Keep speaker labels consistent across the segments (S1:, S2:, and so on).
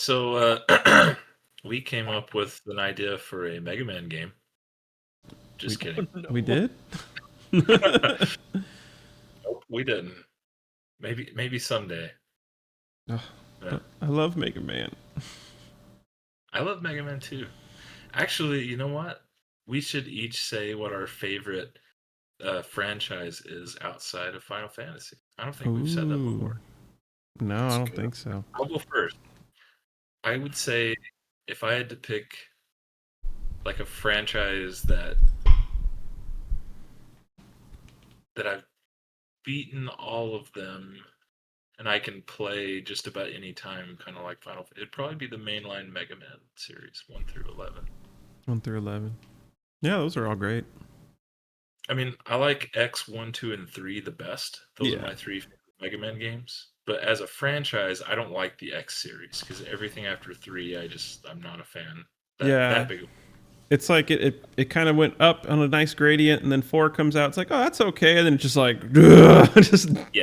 S1: So we came up with an idea for a Mega Man game. Just kidding.
S2: We did?
S1: Nope, we didn't. Maybe someday.
S2: Oh,
S1: Yeah.
S2: I love Mega Man.
S1: I love Mega Man too. Actually, you know what? We should each say what our favorite franchise is outside of Final Fantasy. I don't think we've said that
S2: Ooh.
S1: before.
S2: No,
S1: That's
S2: I don't
S1: good.
S2: think so.
S1: I'll go first. I would say if I had to pick like a franchise that I've beaten all of them and I can play just about any time, kind of like it'd probably be the mainline Mega Man series, 1 through 11.
S2: 1 through 11. Yeah, those are all great.
S1: I mean, I like X, 1, 2, and 3 the best. Those are
S2: Yeah.
S1: my three favorite Mega Man games. But as a franchise, I don't like the X series because everything after 3, I'm not a fan.
S2: Yeah.
S1: That big.
S2: It's like it kind of went up on a nice gradient, and then 4 comes out. It's like, oh, that's okay. And then it's just like, just
S1: Yeah,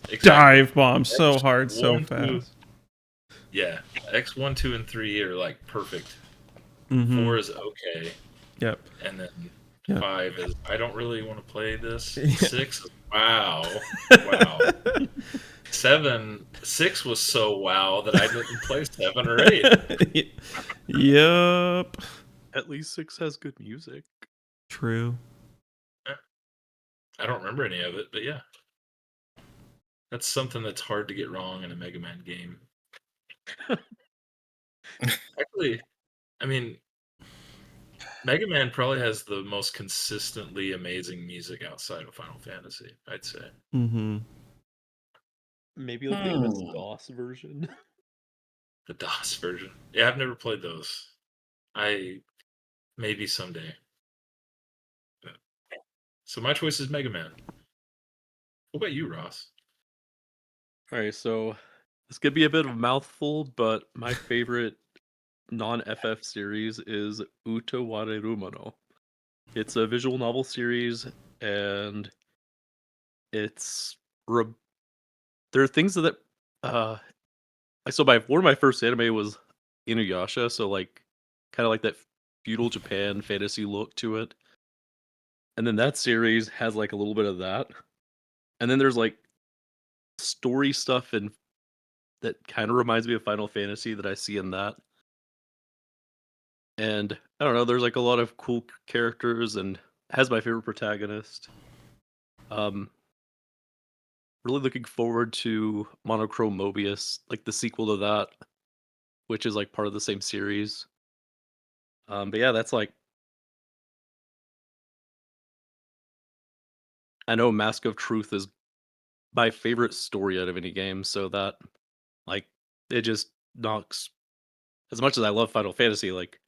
S1: exactly.
S2: dive bombs so
S1: X
S2: hard, so
S1: 1, 2,
S2: fast.
S1: yeah, X, 1, 2, and 3 are like perfect.
S2: Mm-hmm.
S1: 4 is okay.
S2: Yep.
S1: And then
S2: Yep.
S1: 5 is I don't really want to play this. 6 is wow. Wow. 6 was so wow that I didn't play 7 or 8.
S2: Yup.
S3: At least 6 has good music.
S2: True.
S1: I don't remember any of it, but yeah. That's something that's hard to get wrong in a Mega Man game. Actually, I mean, Mega Man probably has the most consistently amazing music outside of Final Fantasy, I'd say.
S2: Mm-hmm.
S3: Maybe like the MS-DOS version.
S1: The DOS version. Yeah, I've never played those. Maybe someday. So my choice is Mega Man. What about you, Ross?
S3: Alright, so this could be a bit of a mouthful, but my favorite non-FF series is Uta Warerumano. It's a visual novel series, and it's there are things that so one of my first anime was Inuyasha, so like kind of like that feudal Japan fantasy look to it. And then that series has like a little bit of that. And then there's like story stuff and that kind of reminds me of Final Fantasy that I see in that. And I don't know, there's like a lot of cool characters and has my favorite protagonist. Really looking forward to Monochrome Mobius, like the sequel to that, which is like part of the same series. But yeah, that's like I know Mask of Truth is my favorite story out of any game, so that like it just knocks as much as I love Final Fantasy, like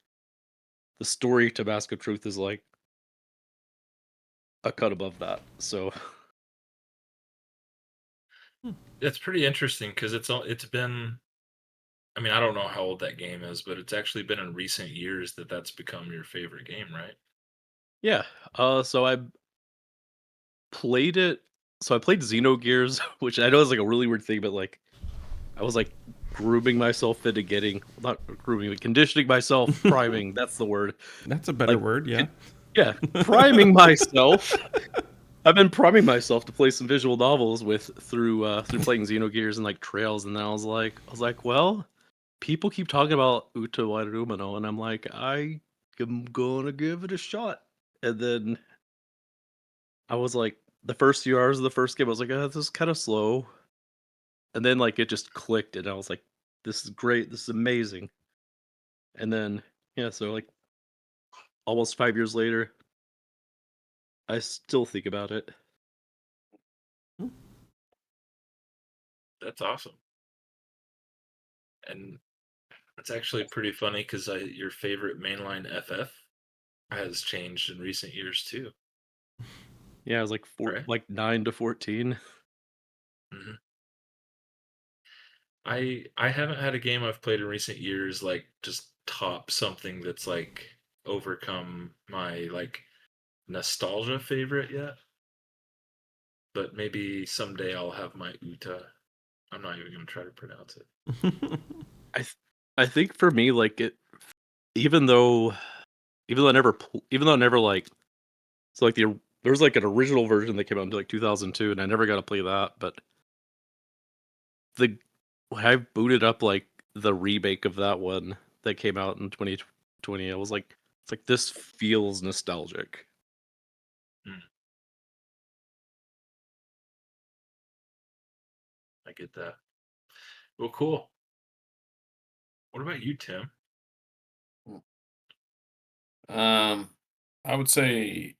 S3: the story to Mask of Truth is like a cut above that. So
S1: It's pretty interesting because it's been. I mean, I don't know how old that game is, but it's actually been in recent years that's become your favorite game, right?
S3: yeah. So I played it. So I played Xenogears, which I know is like a really weird thing, but like I was like grooming myself into getting not grooming, but conditioning myself, priming. That's the word.
S2: That's a better
S3: Like,
S2: word, yeah.
S3: Yeah, priming myself. I've been priming myself to play some visual novels through playing Xenogears and like Trails, and then I was like, well, people keep talking about Uta Warerumano, and I'm like, I am gonna give it a shot. And then I was like, the first few hours of the first game, I was like, this is kind of slow. And then like it just clicked, and I was like, this is great, this is amazing. And then yeah, so like almost 5 years later, I still think about it.
S1: That's awesome. And it's actually pretty funny because your favorite mainline FF has changed in recent years too.
S3: Yeah, I was like
S1: Right?
S3: like 9 to 14.
S1: Hmm. I haven't had a game I've played in recent years like just top something that's like overcome my like nostalgia favorite yet. But maybe someday I'll have my Uta. I'm not even gonna try to pronounce it.
S3: I I think for me, like even though I never like so like there was like an original version that came out in like 2002, and I never got to play that. But the when I booted up like the remake of that one that came out in 2020, I was like, it's like this feels nostalgic.
S1: I get that. Well, cool. What about you, Tim?
S4: I would say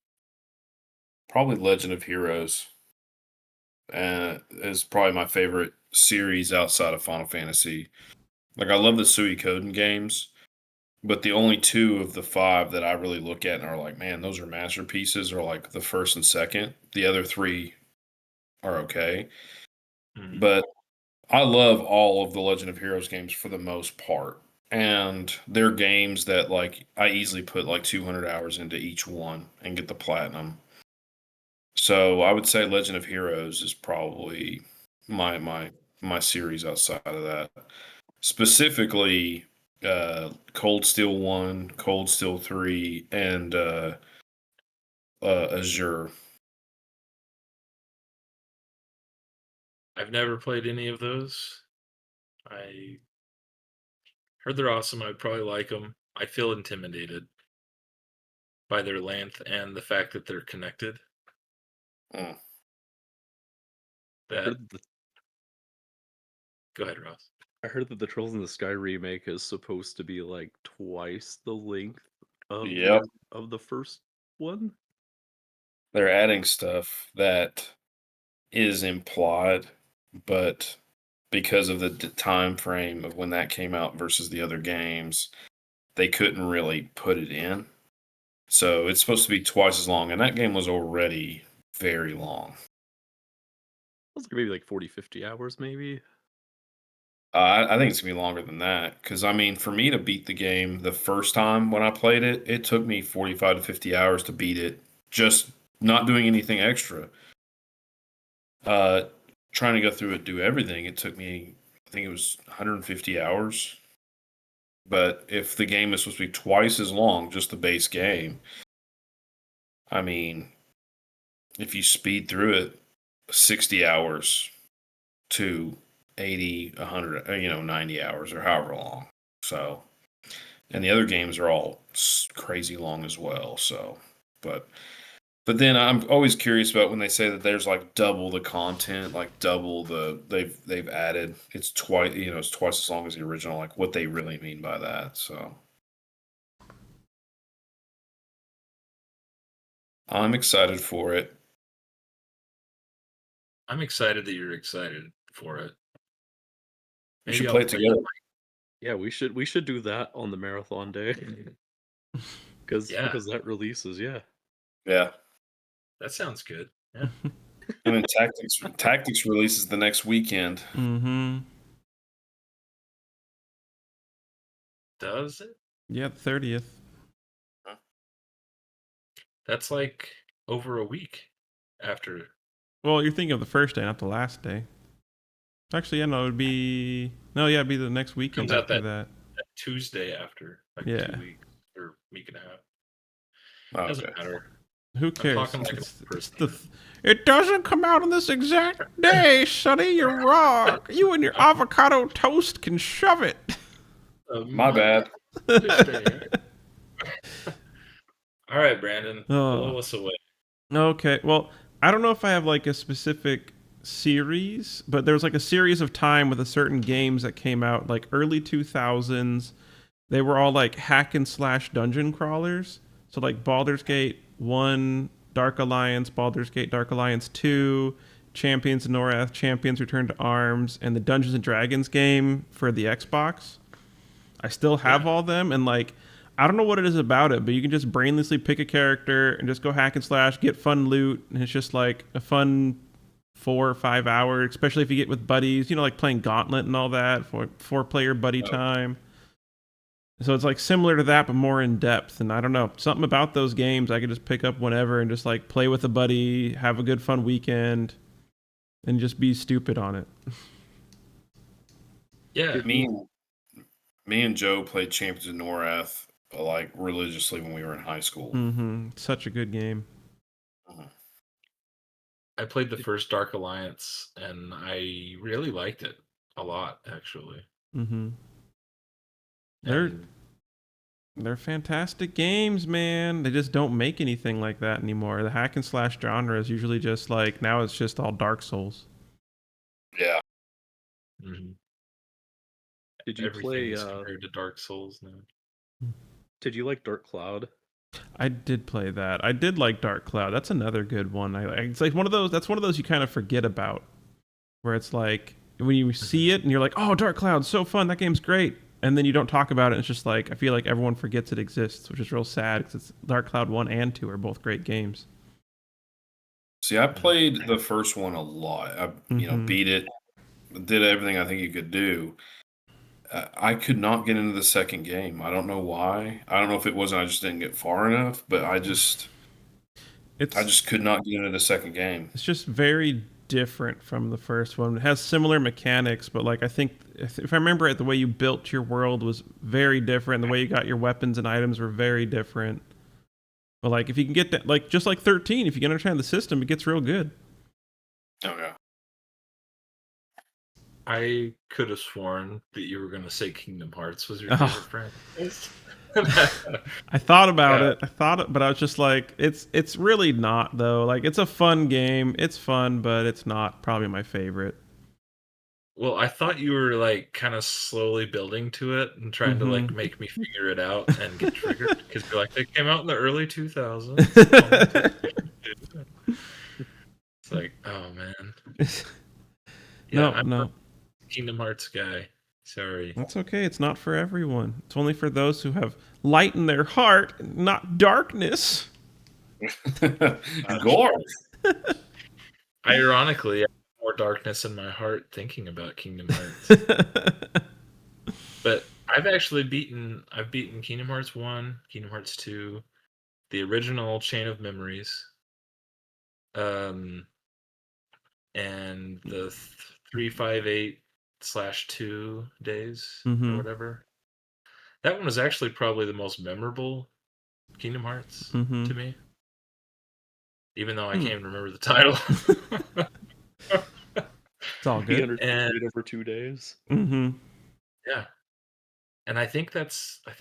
S4: probably Legend of Heroes is probably my favorite series outside of Final Fantasy. Like I love the Suikoden games, but the only two of the five that I really look at and are like, man, those are masterpieces are like the first and second. The other three are okay. But I love all of the Legend of Heroes games for the most part. And they're games that like I easily put like 200 hours into each one and get the platinum. So I would say Legend of Heroes is probably my series outside of that. Specifically Cold Steel 1, Cold Steel 3, and Azure.
S1: I've never played any of those. I heard they're awesome. I'd probably like them. I feel intimidated by their length and the fact that they're connected.
S4: Mm.
S1: That Go ahead, Ross.
S3: I heard that the Trolls in the Sky remake is supposed to be like twice the length of
S4: Yep.
S3: of the first one.
S4: They're adding stuff that is implied, but because of the time frame of when that came out versus the other games, they couldn't really put it in. So it's supposed to be twice as long, and that game was already very long.
S3: It's maybe like 40, 50 hours, maybe.
S4: I think it's gonna be longer than that because I mean, for me to beat the game the first time when I played it, it took me 45 to 50 hours to beat it, just not doing anything extra. Trying to go through it, do everything, it took me, I think it was 150 hours. But if the game is supposed to be twice as long, just the base game, I mean, if you speed through it, 60 hours to 80, 100, 90 hours or however long. So, and the other games are all crazy long as well. So, but then I'm always curious about when they say that there's like double the content, like double they've added. It's twice, it's twice as long as the original. Like what they really mean by that. So, I'm excited for it.
S1: I'm excited that you're excited for it.
S4: We should play it together.
S3: Yeah, we should do that on the marathon day. Because that releases, yeah.
S4: Yeah.
S1: That sounds good. Yeah.
S4: And then Tactics releases the next weekend.
S2: Mm-hmm.
S1: Does it?
S2: Yeah, the 30th.
S1: That's like over a week after.
S2: Well, you're thinking of the first day, not the last day. Actually, yeah, no, it'd be it'd be the next weekend
S1: Comes out
S2: after
S1: that Tuesday after, like 2 weeks or week and a half.
S4: Oh,
S1: Doesn't matter.
S2: Who cares?
S1: It
S2: doesn't come out on this exact day, Sonny. You're wrong. You and your avocado toast can shove it.
S4: My bad.
S1: All right, Brandon. Blow us away.
S2: Okay. Well, I don't know if I have like a specific series, but there was like a series of time with a certain games that came out like early 2000s. They were all like hack and slash dungeon crawlers. So like Baldur's Gate 1, Dark Alliance, Baldur's Gate Dark Alliance 2, Champions of Norath, Champions Return to Arms, and the Dungeons and Dragons game for the Xbox. I still have all them, and like I don't know what it is about it, but you can just brainlessly pick a character and just go hack and slash, get fun loot, and it's just like a fun 4 or 5 hours, especially if you get with buddies, like playing Gauntlet and all that, for 4-player buddy time. So it's like similar to that, but more in depth. And I don't know, something about those games I could just pick up whenever and just like play with a buddy, have a good fun weekend, and just be stupid on it.
S1: Yeah.
S4: Me Me and Joe played Champions of Norath like religiously when we were in high school.
S2: Such a good game.
S1: I played the first Dark Alliance, and I really liked it a lot, actually.
S2: They're fantastic games, man. They just don't make anything like that anymore. The hack and slash genre is usually just like, now it's just all Dark Souls.
S4: Yeah.
S3: Did you
S1: Everything
S3: play?
S1: is compared to Dark Souls now.
S3: Did you like Dark Cloud?
S2: I did play that. I did like Dark Cloud. That's another good one. It's like one of those. That's one of those you kind of forget about, where it's like when you see it and you're like, "Oh, Dark Cloud, so fun! That game's great." And then you don't talk about it. And it's just like I feel like everyone forgets it exists, which is real sad because Dark Cloud 1 and 2 are both great games.
S4: See, I played the first one a lot. I beat it, did everything I think you could do. I could not get into the second game. I don't know why. I don't know if it wasn't I just didn't get far enough, but I just could not get into the second game.
S2: It's just very different from the first one. It has similar mechanics, but like I think if I remember it, the way you built your world was very different. The way you got your weapons and items were very different. But like if you can get that, like just like 13, if you can understand the system, it gets real good.
S4: Oh yeah.
S1: I could have sworn that you were going to say Kingdom Hearts was your favorite franchise.
S2: I thought about it. But I was just like, it's really not though. Like it's a fun game. It's fun, but it's not probably my favorite.
S1: Well, I thought you were like kind of slowly building to it and trying to like make me figure it out and get triggered because you're like, they came out in the early 2000s. It's like, oh man. Yeah,
S2: no.
S1: Kingdom Hearts guy. Sorry.
S2: That's okay. It's not for everyone. It's only for those who have light in their heart, not darkness.
S4: Gore.
S1: Ironically, I have more darkness in my heart thinking about Kingdom Hearts. But I've beaten Kingdom Hearts 1, Kingdom Hearts 2, the original Chain of Memories, and the 358/2 days or whatever. That one was actually probably the most memorable Kingdom Hearts to me. Even though I can't even remember the title.
S2: It's all good.
S3: And over 2 days.
S1: Yeah. And I think that's it. I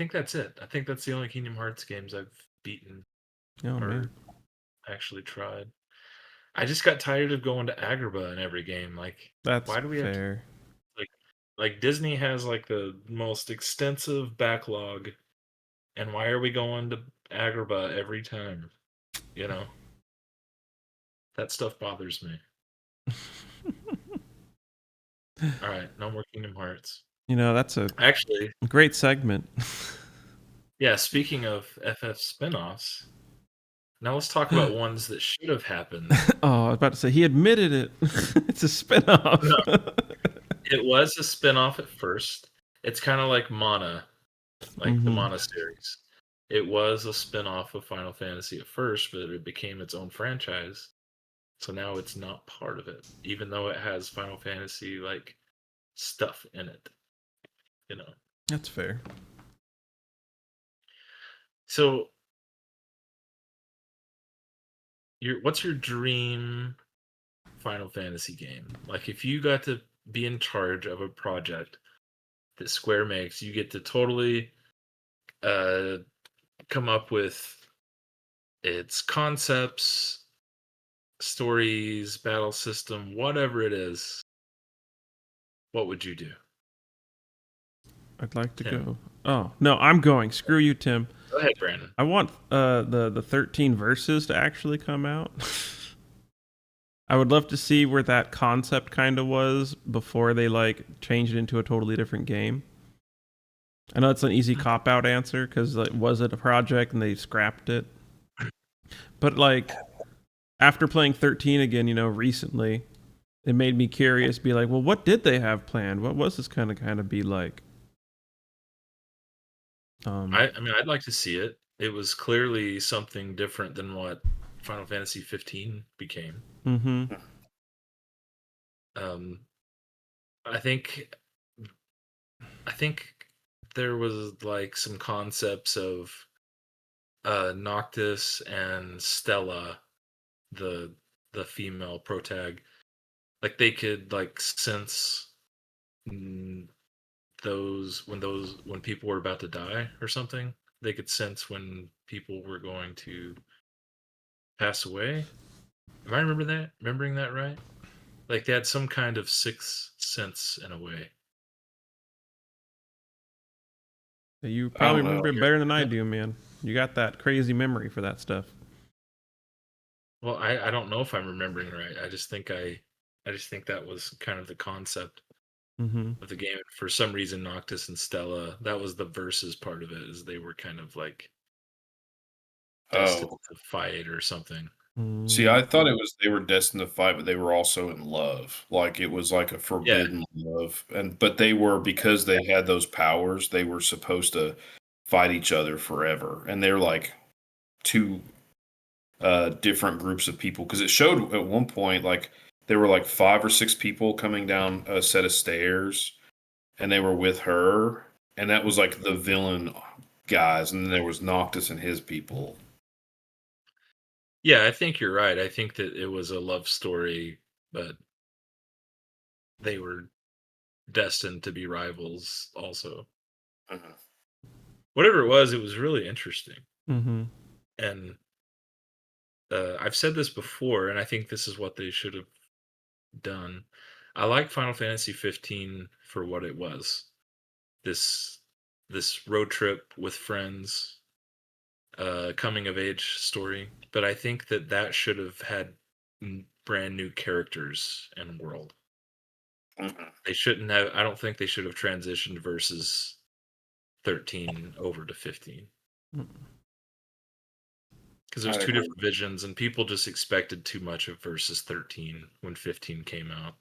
S1: think that's the only Kingdom Hearts games I've beaten or actually tried. I just got tired of going to Agrabah in every game. Like,
S2: that's
S1: why do we
S2: fair.
S1: have to, like Disney has like the most extensive backlog, and why are we going to Agrabah every time? You know, that stuff bothers me. All right, no more Kingdom Hearts.
S2: That's a
S1: actually
S2: great segment.
S1: Yeah, speaking of FF spinoffs, now let's talk about ones that should have happened.
S2: Oh, I was about to say, he admitted it. It's a spinoff.
S1: No, it was a spinoff at first. It's kind of like Mana, like the Mana series. It was a spinoff of Final Fantasy at first, but it became its own franchise. So now it's not part of it, even though it has Final Fantasy like stuff in it.
S2: That's fair.
S1: So, what's your dream Final Fantasy game? Like, if you got to be in charge of a project that Square makes, you get to totally come up with its concepts, stories, battle system, whatever it is. What would you do?
S2: I'd like to go. Oh, no, I'm going. Screw you, Tim.
S1: Go ahead, Brandon.
S2: I want the 13 verses to actually come out. I would love to see where that concept kind of was before they like changed it into a totally different game. I know it's an easy cop-out answer because like, was it a project and they scrapped it? But like after playing 13 again, recently, it made me curious. Be like, well, what did they have planned? What was this kind of be like?
S1: I mean, I'd like to see it. It was clearly something different than what Final Fantasy 15 became. I think there was like some concepts of Noctis and Stella, the female protag, like they could like sense mm, those when people were about to die or something. They could sense when people were going to pass away. Am I remembering that right? Like they had some kind of sixth sense in a way.
S2: You
S4: I
S2: probably
S4: don't know.
S2: remember it better than I do, man. You got that crazy memory for that stuff.
S1: Well, I don't know if I'm remembering right. I just think that was kind of the concept
S2: Mm-hmm.
S1: of the game. For some reason, Noctis and Stella, that was the versus part of it, is they were kind of like destined
S4: Oh,
S1: to fight or something.
S4: see,
S2: Mm.
S4: I thought it was they were destined to fight, but they were also in love. Like it was like a
S1: Yeah,
S4: forbidden love, and but they were because they had those powers, they were supposed to fight each other forever, and they're like two different groups of people because it showed at one point like there were like 5 or 6 people coming down a set of stairs, and they were with her, and that was like the villain guys, and then there was Noctis and his people.
S1: yeah, I think you're right. I think that it was a love story, but they were destined to be rivals also.
S4: Mhm.
S1: Whatever it was really interesting.
S2: Mm-hmm.
S1: And I've said this before, and I think this is what they should have done. I like Final Fantasy 15 for what it was. This this road trip with friends, coming of age story. But I think that that should have had brand new characters and world.
S4: Mhm.
S1: They shouldn't have. I don't think they should have transitioned versus 13 over to 15 because
S4: I
S1: there's two
S4: agree.
S1: different visions, and people just expected too much of versus 13 when 15 came out.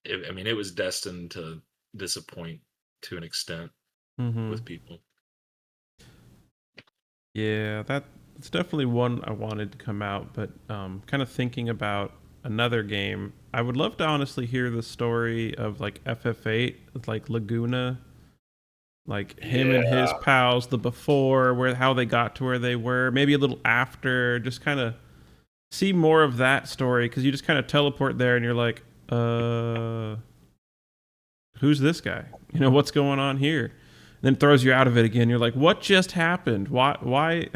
S1: I mean, it was destined to disappoint to an extent
S2: Mm-hmm.
S1: with people.
S2: Yeah, that's definitely one I wanted to come out, but kind of thinking about another game, I would love to honestly hear the story of like FF8, with like Laguna, like him and his
S4: Yeah.
S2: pals, the before, where how they got to where they were, maybe a little after, just kind of see more of that story because you just kind of teleport there and you're like, who's this guy? You know, what's going on here? And then it throws you out of it again. You're like, what just happened? Why?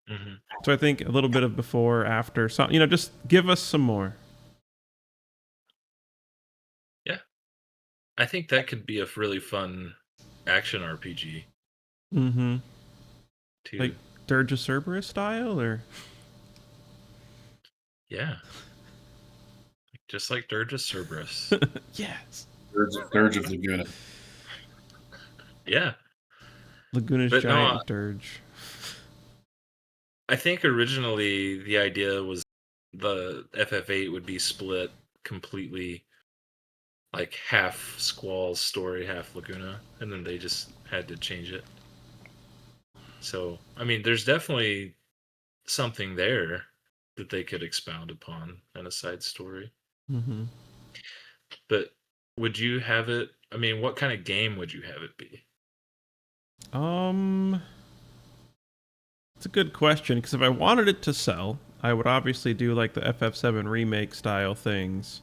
S1: Hmm.
S2: So I think a little bit of before, after, some, you know, just give us some more.
S1: Yeah, I think that could be a really fun action RPG
S2: Mm-hmm. Like
S1: too.
S2: Dirge of Cerberus style, or
S1: Yeah, just like Dirge of Cerberus.
S2: yes,
S4: Dirge of Laguna.
S1: Yeah,
S2: Laguna's
S1: but no,
S2: giant dirge.
S1: I think originally the idea was the FF8 would be split completely, like half Squall's story, half Laguna, and then they just had to change it. So, I mean, there's definitely something there that they could expound upon in a side story.
S2: Mm-hmm.
S1: But would you have it? I mean, what kind of game would you have it be?
S2: Um, it's a good question because if I wanted it to sell, I would obviously do like the FF7 remake style things.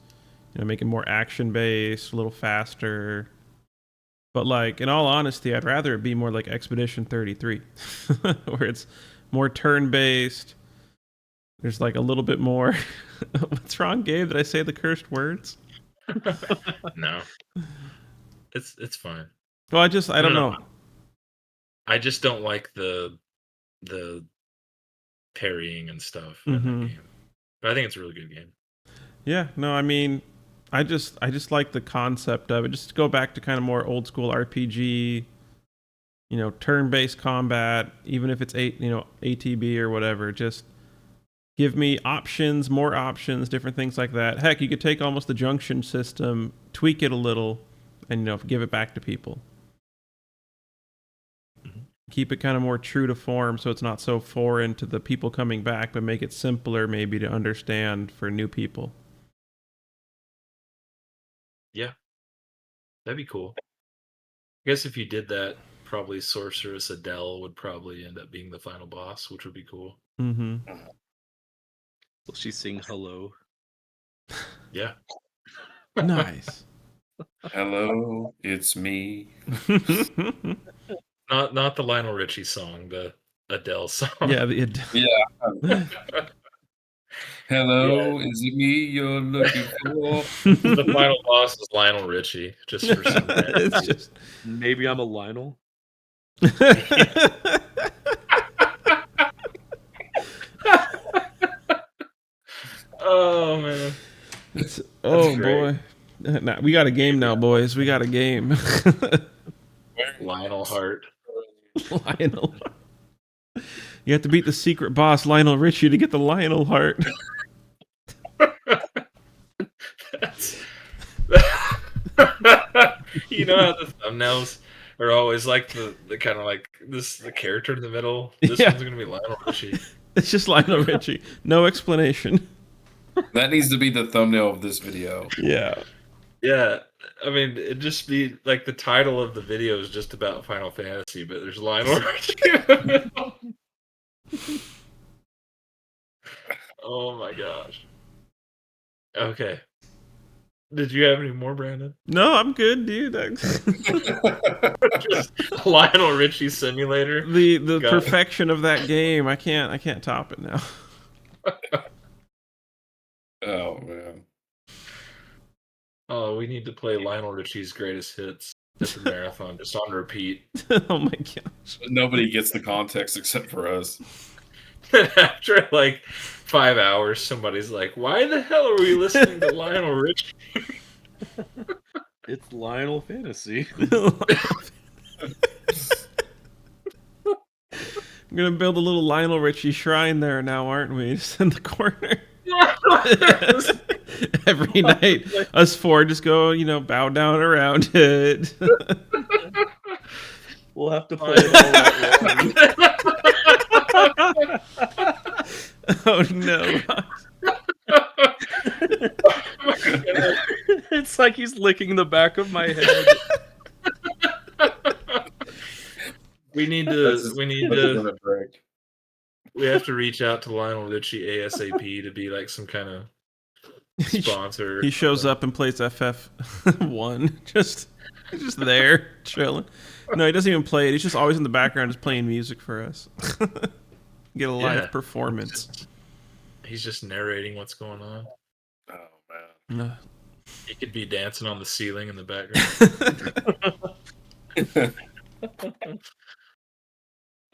S2: You know, make it more action based, a little faster. But like in all honesty, I'd rather it be more like Expedition 33, where it's more turn based. There's like a little bit more. What's wrong, Gabe? Did I say the cursed words?
S1: No, it's fine.
S2: Well, I
S1: No,
S2: don't
S1: no,
S2: know.
S1: I just don't like the parrying and stuff in that
S2: Mm-hmm.
S1: game. But I think it's a really good game.
S2: Yeah, no, I mean, I just like the concept of it. Just to go back to kind of more old school RPG, you know, turn-based combat, even if it's ATB or whatever. Just give me options, more options, different things like that. Heck, you could take almost the junction system, tweak it a little, and give it back to people.
S1: Mhm.
S2: Keep it kind of more true to form, so it's not so foreign to the people coming back, but make it simpler maybe to understand for new people.
S1: Yeah, That'd be cool. I guess if you did that, probably Sorceress Adele would probably end up being the final boss, which would be cool.
S2: Mm-hmm.
S3: Will she sing hello?
S1: Yeah.
S2: Nice.
S4: Hello, it's me.
S1: Not the Lionel Richie song, the Adele song.
S2: Yeah,
S4: Yeah. Hello, is it me you're looking for?
S1: The final boss is Lionel Richie, just for some random
S2: it's
S1: reason.
S2: just
S3: Maybe I'm a Lionel.
S1: Oh man.
S2: oh
S1: great.
S2: boy. Nah, we got a game now, boys. We got a game.
S1: Lionel Hart.
S2: Lionel. You have to beat the secret boss, Lionel Richie, to get the Lionel heart.
S1: That's... you know how the thumbnails are always like the kind of like this the character in the middle. This
S2: Yeah.
S1: one's gonna be Lionel Richie.
S2: It's just Lionel Richie. No explanation.
S4: That needs to be the thumbnail of this video.
S2: Yeah.
S1: Yeah, I mean it'd just be like the title of the video is just about Final Fantasy, but there's Lionel Richie in the middle. Oh my gosh. Okay. Did you have any more, Brandon?
S2: No, I'm good, dude.
S1: Just Lionel Richie Simulator.
S2: the
S1: Got it.
S2: perfection of that game. I can't top it now.
S4: Oh man.
S1: Oh, we need to play Lionel Richie's greatest hits at the marathon, just on repeat.
S2: Oh my gosh.
S4: Nobody gets the context except for us.
S1: After like 5 hours, somebody's like, "Why the hell are we listening to Lionel Richie?"
S3: It's Lionel Fantasy.
S2: I'm gonna build a little Lionel Richie shrine there now, aren't we? Just in the corner. Every night, us four just go, bow down around it.
S3: We'll have to play it all at once.
S2: Oh no.
S3: It's like he's licking the back of my head.
S1: We have to reach out to Lionel Richie ASAP to be like some kind of sponsor.
S2: He shows up and plays FF1, just there chilling. No, he doesn't even play it. He's just always in the background, just playing music for us. Get a live performance.
S1: He's just narrating what's going on.
S4: Oh man.
S1: He could be dancing on the ceiling in the background.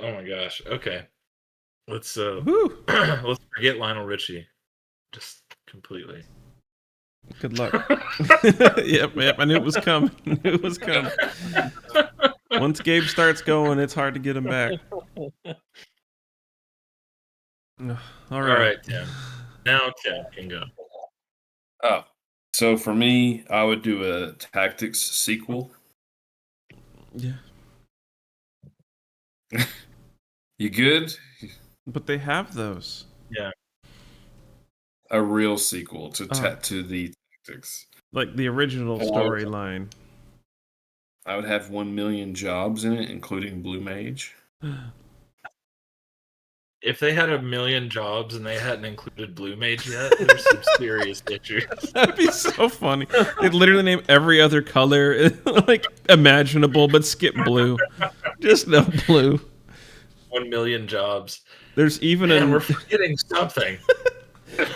S1: Oh my gosh. Okay. Let's let's forget Lionel Richie. Just completely.
S2: Good luck. Yep, I knew it was coming. Once Gabe starts going, it's hard to get him back. All right,
S1: Tim. Now Tim can go.
S4: Oh. So for me, I would do a Tactics sequel.
S2: Yeah.
S4: You good?
S2: But they have those.
S1: Yeah.
S4: A real sequel to the Tactics.
S2: Like the original storyline.
S4: I would have 1 million jobs in it, including Blue Mage.
S1: If they had 1 million jobs and they hadn't included Blue Mage yet, there's some serious issues.
S2: That'd be so funny. They'd literally name every other color like imaginable, but skip blue. Just no blue.
S1: 1 million jobs.
S2: There's even
S1: we're forgetting something.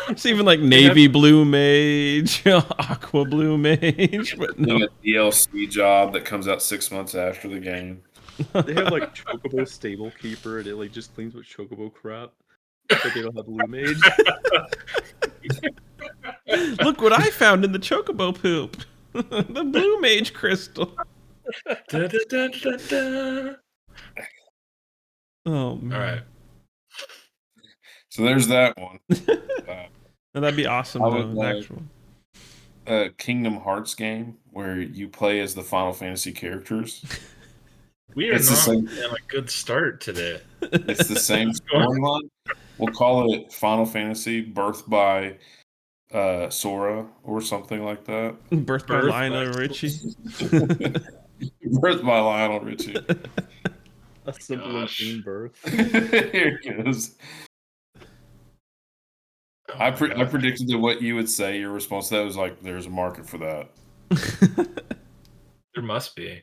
S2: It's even like navy blue mage, aqua blue mage, but no.
S4: A DLC job that comes out 6 months after the game.
S3: They have like Chocobo Stable Keeper, and it like just cleans with Chocobo crap. But they don't have Blue Mage.
S2: Look what I found in the Chocobo poop. The Blue Mage crystal.
S1: Da, da, da, da, da.
S2: Oh man.
S1: All right.
S4: So there's that one.
S2: No, that'd be awesome
S4: I
S2: though,
S4: would
S2: an actual.
S4: A Kingdom Hearts game where you play as the Final Fantasy characters.
S1: We are
S4: It's the
S1: not
S4: same-
S1: on a good start today.
S4: It's the same storyline. We'll call it Final Fantasy Birth by Sora or something like that.
S2: Birth by
S1: Birth
S2: Lionel
S1: by
S2: Richie.
S4: Birth by Lionel Richie.
S3: A simple and
S1: Gosh.
S3: clean birth.
S4: Here it goes.
S1: Oh
S4: I
S1: my gosh.
S4: predicted that what you would say. Your response to that was like, "There's a market for that."
S1: There must be.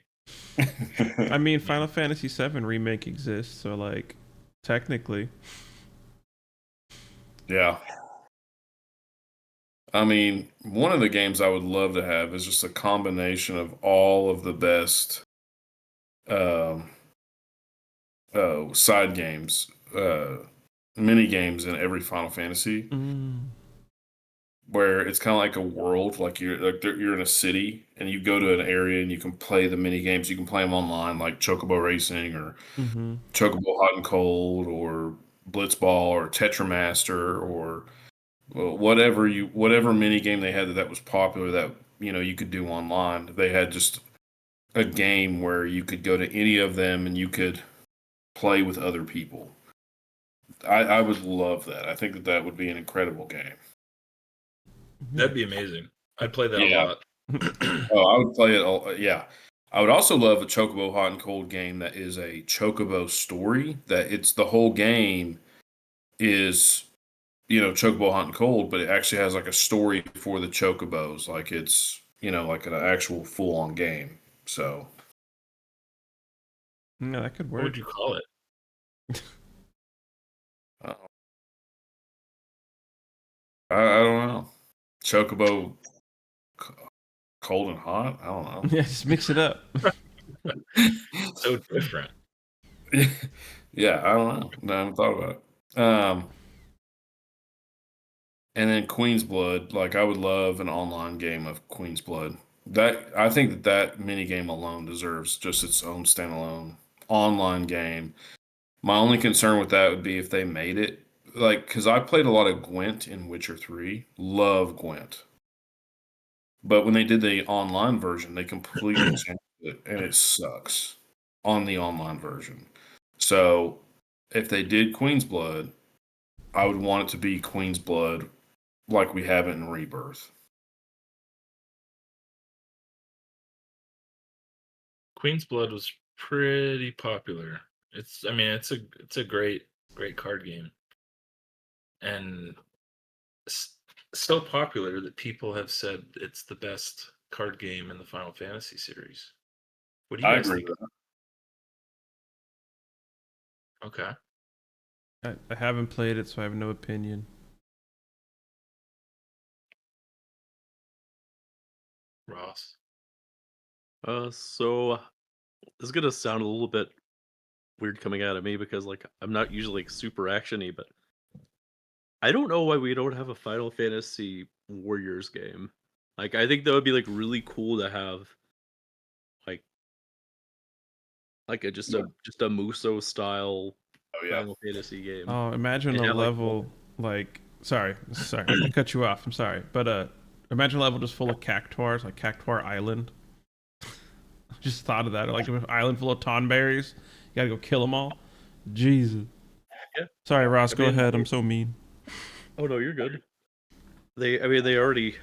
S2: I mean, Final Fantasy VII remake exists, so like, technically.
S4: Yeah. I mean, one of the games I would love to have is just a combination of all of the best um, side games, mini games in every Final Fantasy,
S2: Mm.
S4: where it's kind of like a world, like you're in a city and you go to an area and you can play the mini games. You can play them online, like Chocobo Racing or
S2: Mm-hmm.
S4: Chocobo Hot and Cold or Blitzball or Tetramaster or whatever mini game they had that was popular that you could do online. They had just a game where you could go to any of them and you could play with other people. I would love that. I think that would be an incredible game.
S1: That'd be amazing. I'd play that a
S4: Yeah.
S1: lot.
S4: Oh, I would play it all. Yeah. I would also love a Chocobo Hot and Cold game that is a Chocobo story. That it's the whole game is Chocobo Hot and Cold, but it actually has like a story for the Chocobos. Like it's like an actual full on game. So
S2: Yeah, that could
S1: What would
S2: work.
S1: you call it?
S4: uh, I don't know. Chocobo Cold and Hot. I don't
S2: Yeah, just mix it up.
S1: So different.
S4: know. Yeah, I don't know. No, I haven't thought about it. And then Queen's Blood. Like I would love an online game of Queen's Blood. That I think that mini game alone deserves just its own standalone online game. My only concern with that would be if they made it like because I played a lot of Gwent in Witcher 3. Love Gwent. But when they did the online version, they completely changed it and it sucks on the online version. So if they did Queen's Blood, I would want it to be Queen's Blood like we have it in Rebirth.
S1: Queen's Blood was pretty popular. I mean, it's a great card game, and s- so popular that people have said it's the best card game in the Final Fantasy series. What do you
S4: I
S1: guys
S4: agree
S1: think?
S4: with that.
S1: Okay,
S2: I haven't played it, so I have no opinion.
S1: Ross.
S3: So this is gonna sound a little bit weird coming out of me because like I'm not usually like super actiony, but I don't know why we don't have a Final Fantasy Warriors game. Like I think that would be like really cool to have like a
S4: Yeah.
S3: just a Muso style
S4: Oh yeah.
S3: Final Fantasy game.
S2: Oh, imagine
S3: And
S2: a
S3: have like
S2: level like sorry, I cut you off. I'm sorry, but imagine a level just full of cactuars, like Cactuar Island. Just thought of that, like an island full of tonberries. You gotta go kill them all. Jesus.
S3: yeah.
S2: Sorry, Ross.
S3: I
S2: Go
S3: mean,
S2: ahead. I'm so mean.
S3: oh no, you're good. They already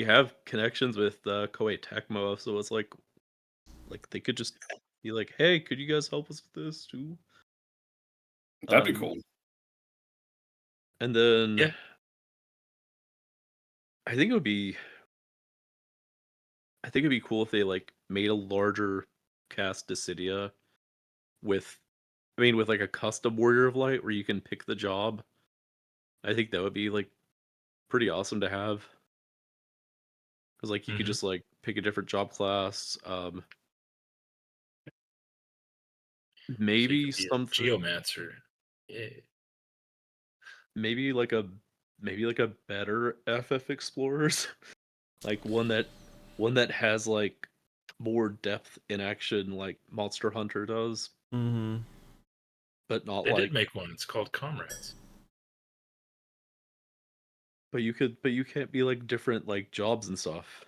S3: have connections with Koei Tecmo, so it's like they could just be like, hey, could you guys help us with this too?
S4: That'd be
S3: Um,
S4: cool.
S3: and then
S1: Yeah,
S3: I think it would be I think it'd be cool if they like made a larger cast Dissidia with with like a custom Warrior of Light where you can pick the job. I think that would be like pretty awesome to have. Because like you could
S1: hmm
S3: just like pick a different job class.
S1: so you
S3: Maybe
S1: could be a
S3: something
S1: geomancer. Yeah,
S3: maybe like a maybe like a better FF Explorers. Like one that has like more depth in action like Monster Hunter does,
S2: Mm-hmm.
S3: but not
S1: they did
S3: like
S1: make one. It's called Comrades.
S3: but you can't be like different like jobs and stuff.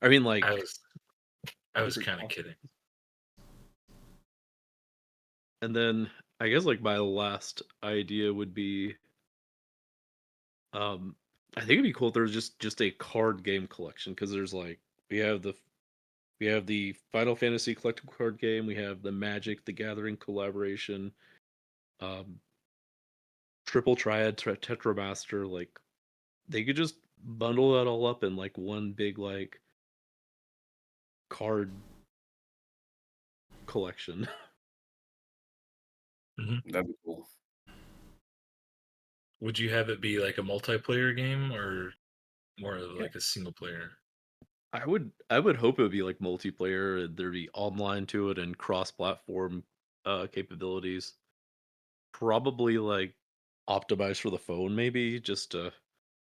S3: I mean like
S1: I was I was
S3: different
S1: kind of
S3: classes.
S1: kidding.
S3: And then I guess like my last idea would be um I think it'd be cool if there's just a card game collection because there's like we have the we have the Final Fantasy collectible card game, we have the Magic the Gathering collaboration, um, Triple Triad, Tetramaster. Like they could just bundle that all up in like one big like card collection.
S4: That'd be cool.
S1: Would you have it be like a multiplayer game or more of
S3: Yeah.
S1: like a single player?
S3: I would hope it would be like multiplayer and there'd be online to it and cross platform capabilities. Probably like optimized for the phone, maybe just to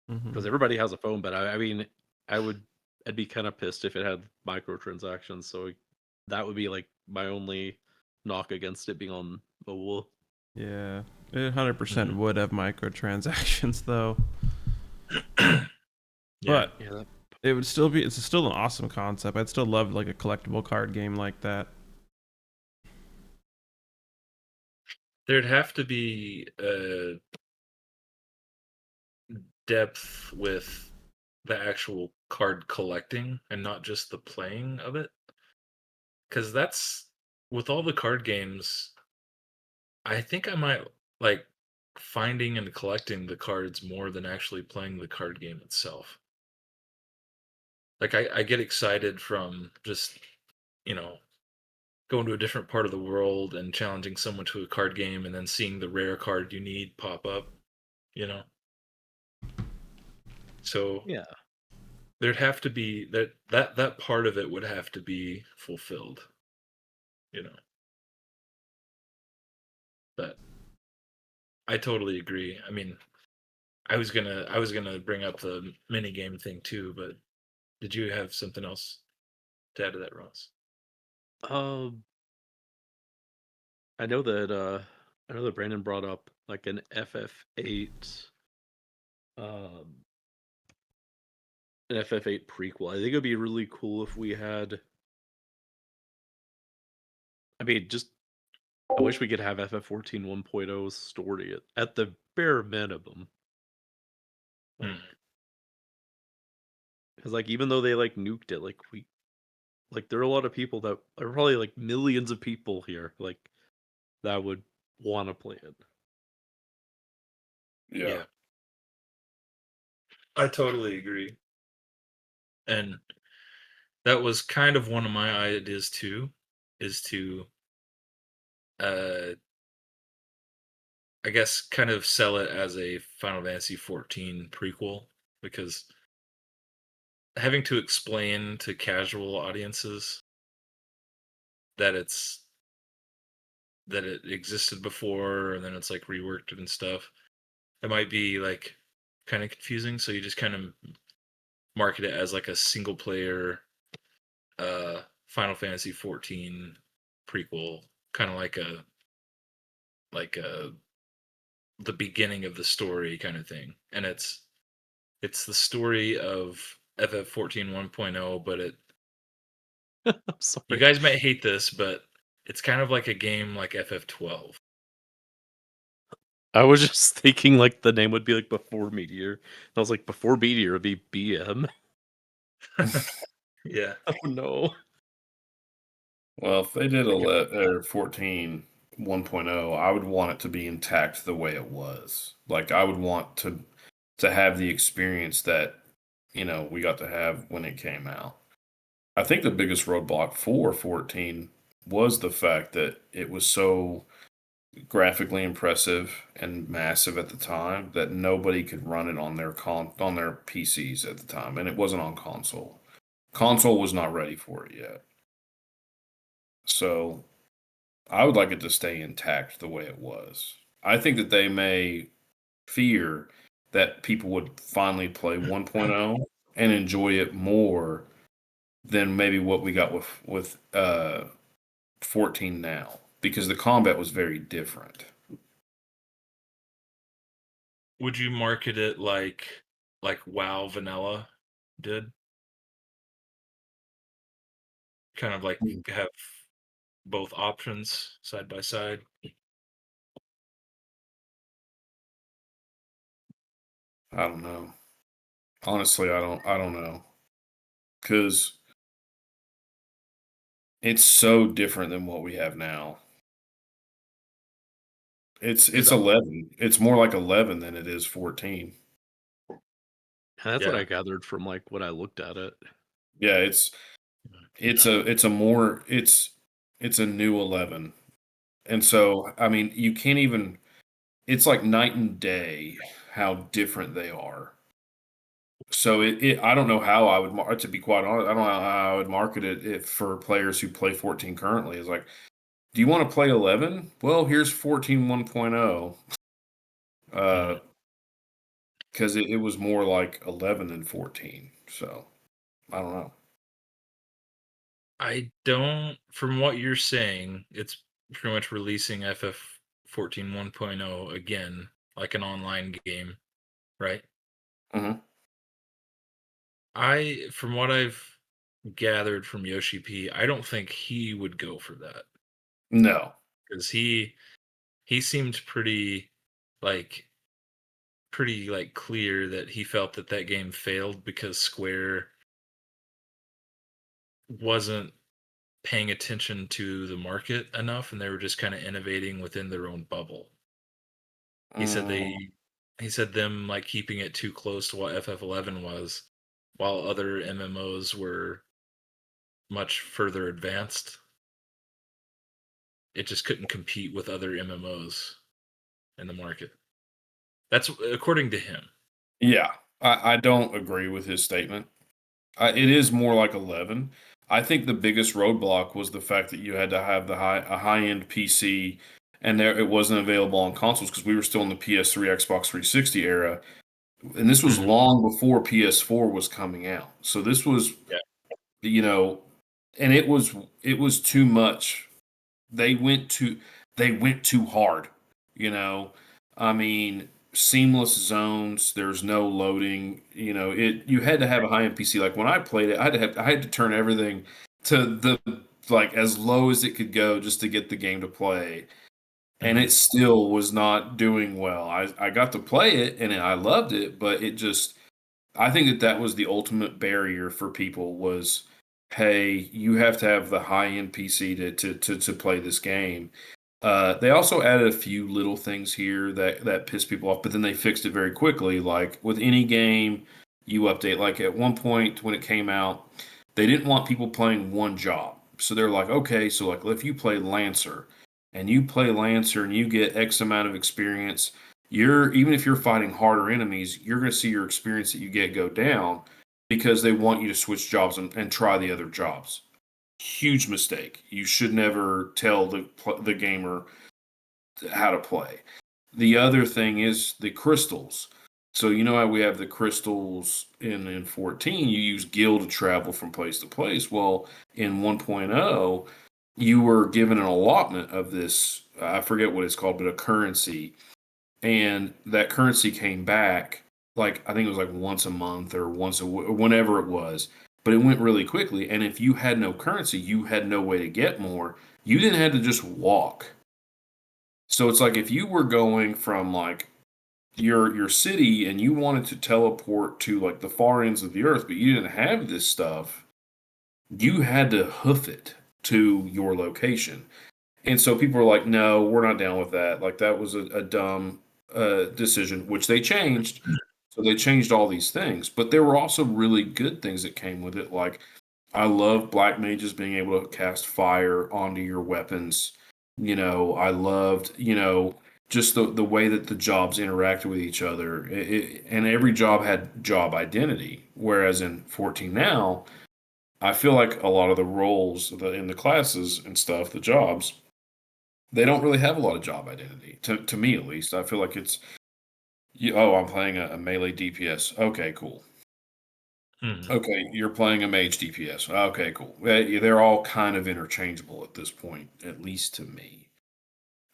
S3: because
S2: Hmm.
S3: everybody has a phone. But I mean, I would I'd be kind of pissed if it had microtransactions. So that would be like my only knock against it being on mobile.
S2: Yeah, it 100%
S1: Mhm.
S2: would have microtransactions though,
S1: Yeah.
S2: but
S3: Yeah, that,
S2: it would still be. It's still an awesome concept. I'd still love like a collectible card game like that.
S1: There'd have to be a depth with the actual card collecting and not just the playing of it. Because that's with all the card games, I think I might like finding and collecting the cards more than actually playing the card game itself. Like I get excited from just, you know, going to a different part of the world and challenging someone to a card game and then seeing the rare card you need pop up, you know. So
S3: yeah,
S1: there'd have to be that part of it would have to be fulfilled, you know. But I totally agree. I mean, I was gonna bring up the mini game thing too, but did you have something else to add to that, Ross?
S3: um, I know that Brandon brought up like an FF8, um, an FF8 prequel. I think it'd be really cool if we had. I mean, just I wish we could have FF14 1.0's story at the bare minimum.
S1: Hmm.
S3: Like, because like even though they like nuked it, like there are a lot of people that are probably like millions of people here like that would want to play it.
S4: Yeah.
S1: Yeah, I totally agree. And that was kind of one of my ideas too, is to uh I guess kind of sell it as a Final Fantasy 14 prequel because having to explain to casual audiences that it existed before and then it's like reworked and stuff, it might be like kind of confusing. So you just kind of market it as like a single player Final Fantasy 14 prequel, kind of like a the beginning of the story kind of thing. And it's the story of FF14 1.0, but
S3: I'm
S1: you
S3: sorry.
S1: guys might hate this, but it's kind of like a game like FF12.
S3: I was just thinking like the name would be like before Meteor. And I was like before Meteor would be BM.
S1: Yeah.
S3: Oh no.
S4: Well, if they did
S3: Like,
S4: 14 1.0, I would want it to be intact the way it was. Like I would want to have the experience that we got to have when it came out. I think the biggest roadblock for 14 was the fact that it was so graphically impressive and massive at the time that nobody could run it on on their PCs at the time, and it wasn't on console. Console was not ready for it yet. So I would like it to stay intact the way it was. I think that they may fear that people would finally play 1.0 and enjoy it more than maybe what we got with 14 now because the combat was very different.
S1: Would you market it like WoW Vanilla did? Kind of like have both options side by side?
S4: I don't know. Honestly, I don't know, because it's so different than what we have now. It's 11. It's more like 11 than it is 14.
S3: And that's what
S1: Yeah.
S3: I gathered from like what I looked at it.
S4: Yeah, it's a new 11. And so, I mean, you can't even it's like night and day how different they are. So I don't know how I would to be quite honest, I don't know how I would market it if for players who play 14 currently. It's like, do you want to play 11? Well, here's 14 1.0.
S1: Mhm.
S4: Because it was more like 11 than 14. So I don't know.
S1: I don't, from what you're saying, it's pretty much releasing FF 14 1.0 again, like an online game, right?
S4: Hmm.
S1: From what I've gathered from Yoshi P, I don't think he would go for that
S4: No.
S1: because he seemed like pretty like clear that he felt that that game failed because Square wasn't paying attention to the market enough and they were just kind of innovating within their own bubble. He said
S4: Mm,
S1: they he said them like keeping it too close to what FF11 was while other MMOs were much further advanced. It just couldn't compete with other MMOs in the market. That's according to him.
S4: yeah, I don't agree with his statement. It is more like 11. I think the biggest roadblock was the fact that you had to have a high end PC, and there it wasn't available on consoles because we were still in the PS3, Xbox 360 era, and this was
S1: Mhm.
S4: long before PS4 was coming out. So this was,
S1: Yeah.
S4: you know, and it was too much. They went too they went too hard, you know. I mean, seamless zones, there's no loading, it you had to have a high-end PC. Like when I played it, I had to turn everything to the like as low as it could go just to get the game to play. And
S1: Mhm.
S4: it still was not doing well. I got to play it and I loved it, but it just I think that was the ultimate barrier for people was, hey, you have to have the high end PC to play this game. They also added a few little things here that pissed people off, but then they fixed it very quickly. Like with any game you update, like at one point when it came out, they didn't want people playing one job. So they're like, okay, so like if you play Lancer and you get X amount of experience, even if you're fighting harder enemies, you're going to see your experience that you get go down because they want you to switch jobs and try the other jobs. Huge mistake. You should never tell the gamer how to play. The other thing is the crystals. So you know how we have the crystals in 14, you use gil to travel from place to place. Well, in 1.0, you were given an allotment of this, I forget what it's called, but a currency. And that currency came back like I think it was like once a month or or whenever it was, but it went really quickly. And if you had no currency, you had no way to get more. You didn't have to just walk. So it's like if you were going from like your city and you wanted to teleport to like the far ends of the earth, but you didn't have this stuff, you had to hoof it to your location. And so people were like, no, we're not down with that. Like that was a dumb decision, which they changed. So they changed all these things, but there were also really good things that came with it. Like I love black mages being able to cast fire onto your weapons. I loved, just the way that the jobs interacted with each other. And every job had job identity. Whereas in 14 now, I feel like a lot of the roles in the classes and stuff, the jobs, they don't really have a lot of job identity. To me, at least, I feel like it's, oh, I'm playing a melee DPS. Okay, cool.
S1: Mhm.
S4: Okay, you're playing a mage DPS. Okay, cool. They're all kind of interchangeable at this point, at least to me.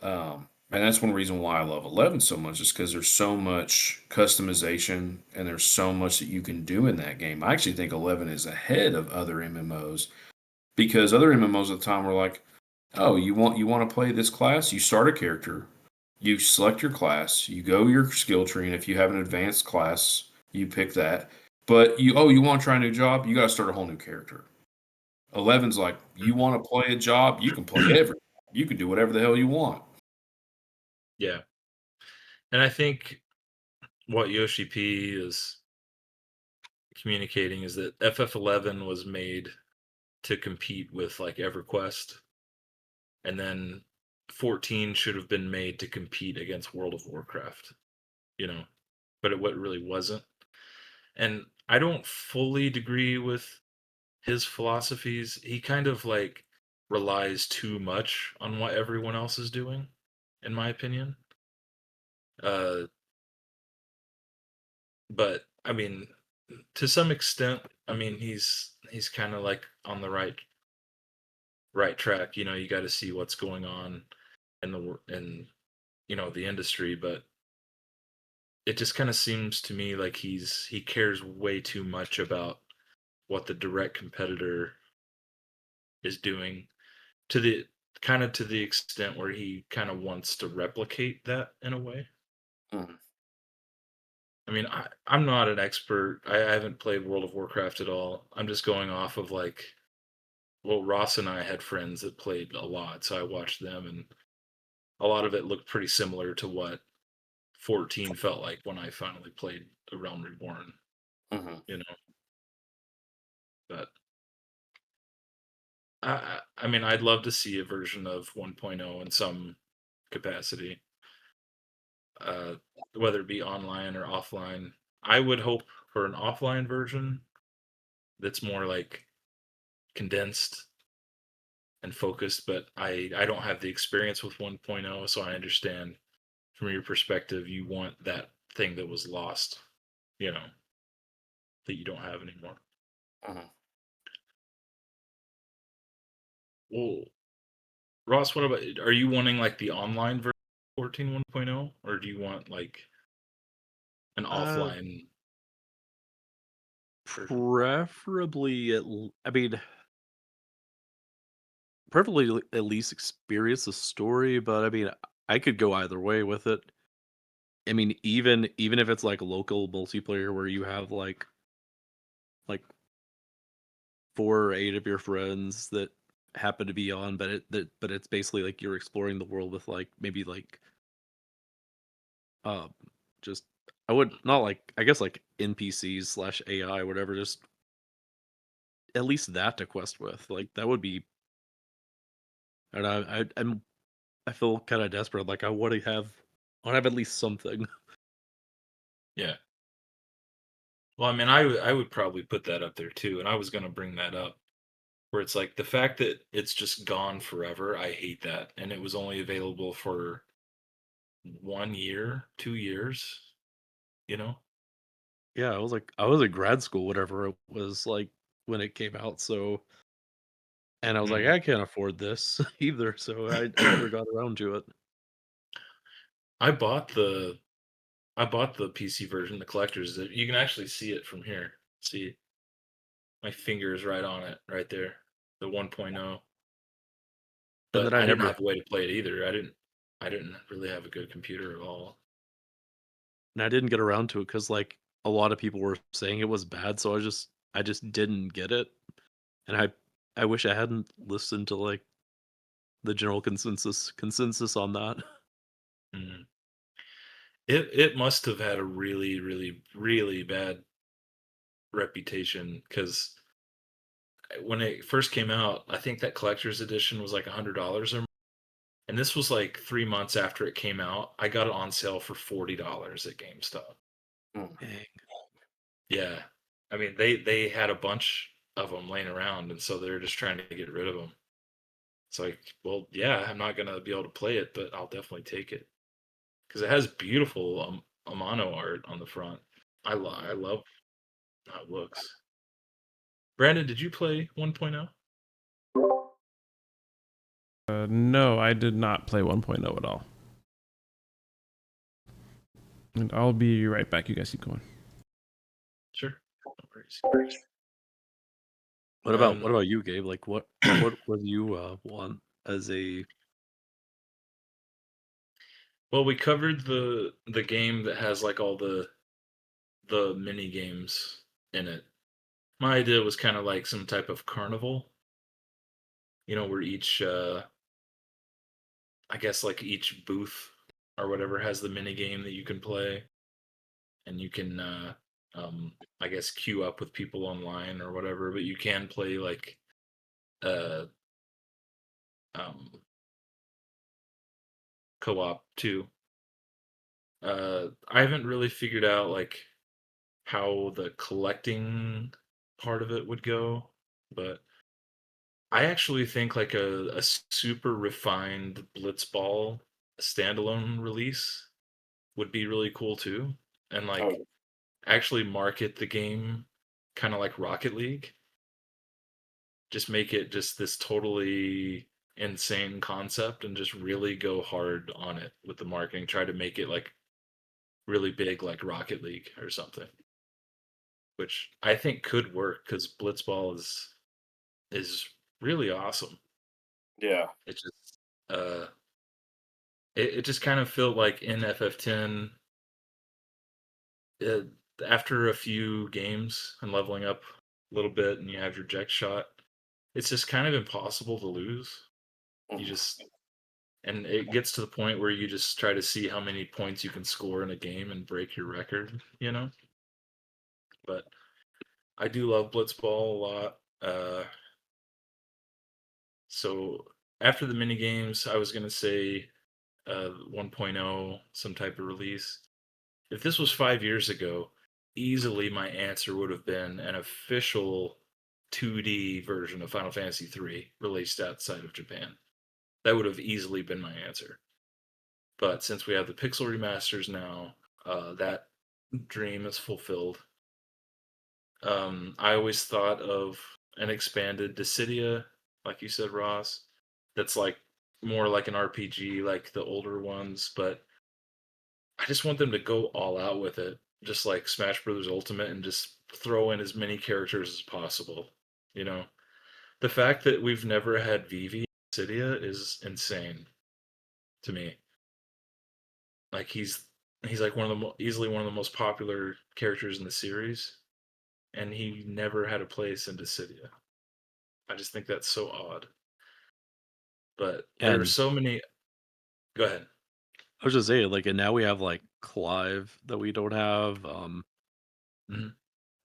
S4: And that's one reason why I love 11 so much, is because there's so much customization and there's so much that you can do in that game. I actually think 11 is ahead of other MMOs because other MMOs at the time were like, oh, you want to play this class? You start a character, you select your class, you go your skill tree, and if you have an advanced class, you pick that. But you want to try a new job? You got to start a whole new character. 11's like, you want to play a job? You can play every. You can do whatever the hell you want.
S1: Yeah. And I think what Yoshi P is communicating is that FF11 was made to compete with like EverQuest, and then 14 should have been made to compete against World of Warcraft, you know, but what really wasn't. And I don't fully agree with his philosophies. He kind of like relies too much on what everyone else is doing, in my opinion. Uh, but I mean, to some extent, I mean he's kind of like on the right track. You know, you got to see what's going on in in the industry, but it just kind of seems to me like he cares way too much about what the direct competitor is doing, to the to the extent where he kind of wants to replicate that in a way.
S4: Mhm.
S1: I mean, I'm not an expert. I haven't played World of Warcraft at all. I'm just going off of like, well, Ross and I had friends that played a lot, so I watched them, and a lot of it looked pretty similar to what 14 felt like when I finally played The Realm Reborn,
S4: Mhm.
S1: you know. But I mean, I'd love to see a version of 1.0 in some capacity, uh, whether it be online or offline. I would hope for an offline version that's more like condensed and focused, but I don't have the experience with 1.0, so I understand from your perspective you want that thing that was lost, you know, that you don't have anymore.
S4: Mhm.
S1: Well, Ross, what about, are you wanting like the online version of 14 1.0, or do you want like an
S3: Uh,
S1: offline version?
S3: preferably, I mean, preferably at least experience the story, but I mean, I could go either way with it. I mean, even if it's like local multiplayer where you have like 4 or 8 of your friends that happen to be on, but it's basically like you're exploring the world with like maybe like um just I would not like I guess like NPCs slash AI whatever, just at least that to quest with. Like that would be, and I feel kind of desperate. Like I want to have at least something.
S1: Yeah. Well, I mean, I would probably put that up there too, and I was going to bring that up, where it's like the fact that it's just gone forever. I hate that, and it was only available for 1 year, 2 years. You know.
S3: Yeah, I was in grad school, whatever it was like when it came out. So, and I was like,
S1: Mhm.
S3: I can't afford this either. So I never got around to it.
S1: I bought the I bought the PC version, the collector's. You can actually see it from here. See, my finger is right on it, right there, the 1.0.
S3: And then
S1: But
S3: I
S1: I didn't
S3: never
S1: have a way to play it either. I didn't really have a good computer at all.
S3: and I didn't get around to it because like a lot of people were saying it was bad, so I just didn't get it. And I wish I hadn't listened to like the general consensus on that.
S1: Mm. It must have had a really, really, really bad reputation because when it first came out, I think that collector's edition was like $100 or more. And this was like 3 months after it came out. I got it on sale for $40 at GameStop.
S4: Mhm.
S3: Dang.
S1: Yeah. I mean, they had a bunch of them laying around, and so they're just trying to get rid of them. It's like, well, yeah, I'm not gonna be able to play it, but I'll definitely take it because it has beautiful Amano art on the front. I love how it looks. Brandon, did you play 1.0?
S2: No, I did not play 1.0 at all. And I'll be right back. You guys keep going.
S1: Sure. No worries.
S3: What
S1: Um,
S3: about you, Gabe? Like what do you want as a
S1: well, we covered the game that has like all the mini games in it. My idea was kind of like some type of carnival, where each, I guess, like each booth or whatever has the mini game that you can play, and you can, I guess, queue up with people online or whatever. But you can play like, uh, um, co-op too. I haven't really figured out like how the collecting part of it would go, but I actually think like a super refined Blitzball standalone release would be really cool too, and like
S4: Oh,
S1: actually market the game kind of like Rocket League. Just make it just this totally insane concept and just really go hard on it with the marketing. Try to make it like really big like Rocket League or something, which I think could work because Blitzball is really awesome.
S4: yeah.
S1: It just uh it just kind of felt like in FF10, uh, after a few games and leveling up a little bit, and you have your Jack shot. It's just kind of impossible to lose. You
S4: Mhm.
S1: just and it gets to the point where you just try to see how many points you can score in a game and break your record. But I do love Blitzball a lot. So after the mini games, I was gonna say 1.0, some type of release. If this was 5 years ago, easily my answer would have been an official 2D version of Final Fantasy III released outside of Japan. That would have easily been my answer. But since we have the pixel remasters now, that dream is fulfilled. I always thought of an expanded Dissidia, like you said, Ross. That's like more like an RPG, like the older ones, but I just want them to go all out with it, just like Smash Brothers Ultimate, and just throw in as many characters as possible. You know, the fact that we've never had Vivi in Dissidia is insane to me. Like he's like one of the easily one of the most popular characters in the series, and he never had a place in Dissidia. I just think that's so odd. But there are
S3: And
S1: so many. Go ahead.
S3: I was just saying, like, and now we have like Clive that we don't have.
S1: Hmm.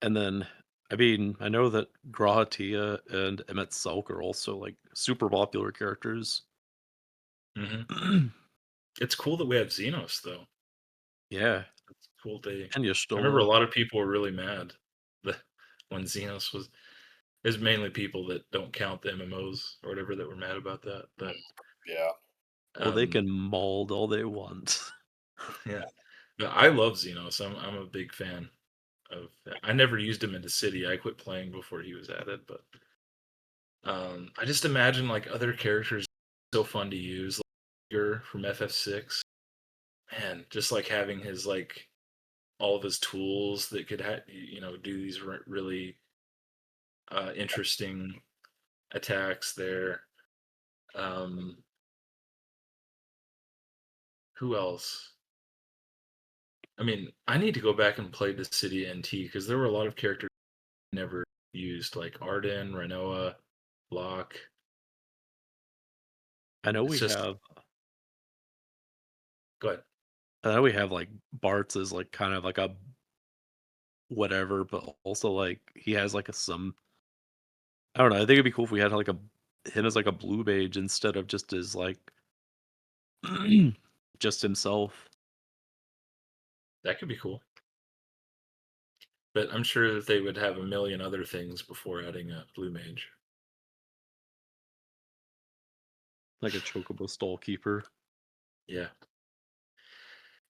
S3: And then I mean, I know that Grahatia and Emmett Selk are also like super popular characters.
S1: Hmm. It's cool that we have Xenos though.
S3: Yeah,
S1: It's cool they.
S3: and
S1: I remember a
S3: Y'shtola.
S1: lot of people were really mad that when Xenos was. There's mainly people that don't count the MMOs or whatever that were mad about that. But
S4: Yeah.
S3: Well, they
S1: um,
S3: can mold all they want.
S1: yeah, but I love Xenos. I'm a big fan of. I never used him into City. I quit playing before he was added. But I just imagine like other characters so fun to use, like Edgar from FF6. Man, just like having his like all of his tools that could do these really interesting attacks there. Um, who else? I mean, I need to go back and play the City NT because there were a lot of characters I never used, like Arden, Renoa, Locke.
S3: I know
S1: It's
S3: we
S1: just
S3: have
S1: go ahead.
S3: I know we have like Bart's is like kind of like a whatever, but also like he has like a some I don't know. I think it'd be cool if we had like a him as like a blue mage instead of just as like just himself.
S1: That could be cool. But I'm sure that they would have a million other things before adding a blue mage.
S3: Like a chocobo stall keeper.
S1: Yeah.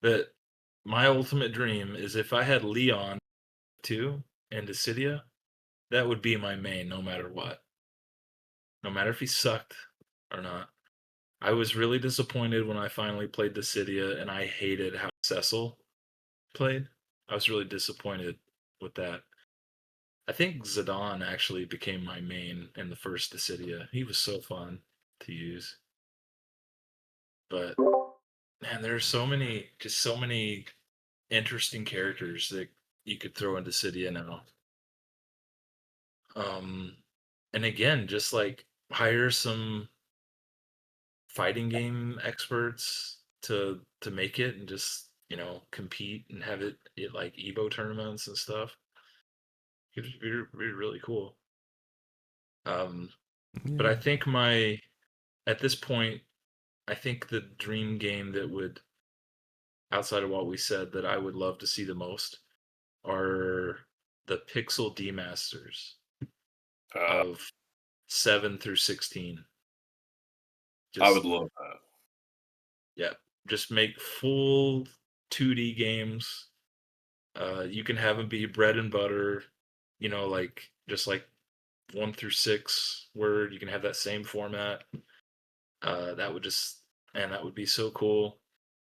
S1: But my ultimate dream is if I had Leon too and Dissidia, that would be my main no matter what. No matter if he sucked or not. I was really disappointed when I finally played Dissidia and I hated how Cecil played. I was really disappointed with that. I think Zidane actually became my main in the first Dissidia. He was so fun to use. But man, there are just so many interesting characters that you could throw into Dissidia now. And again, just like hire some fighting game experts to make it and just compete and have it like Evo tournaments and stuff. It'd be really cool. But I
S2: Yeah.
S1: think at this point, I think the dream game that would, outside of what we said, that I would love to see the most are the Pixel Demasters
S4: Uh,
S1: of 7 through 16.
S4: I would
S1: Just
S4: love that.
S1: yeah, just make full 2D games. You can have them be bread and butter, like just like 1 through 6, where you can have that same format. That would just, and that would be so cool.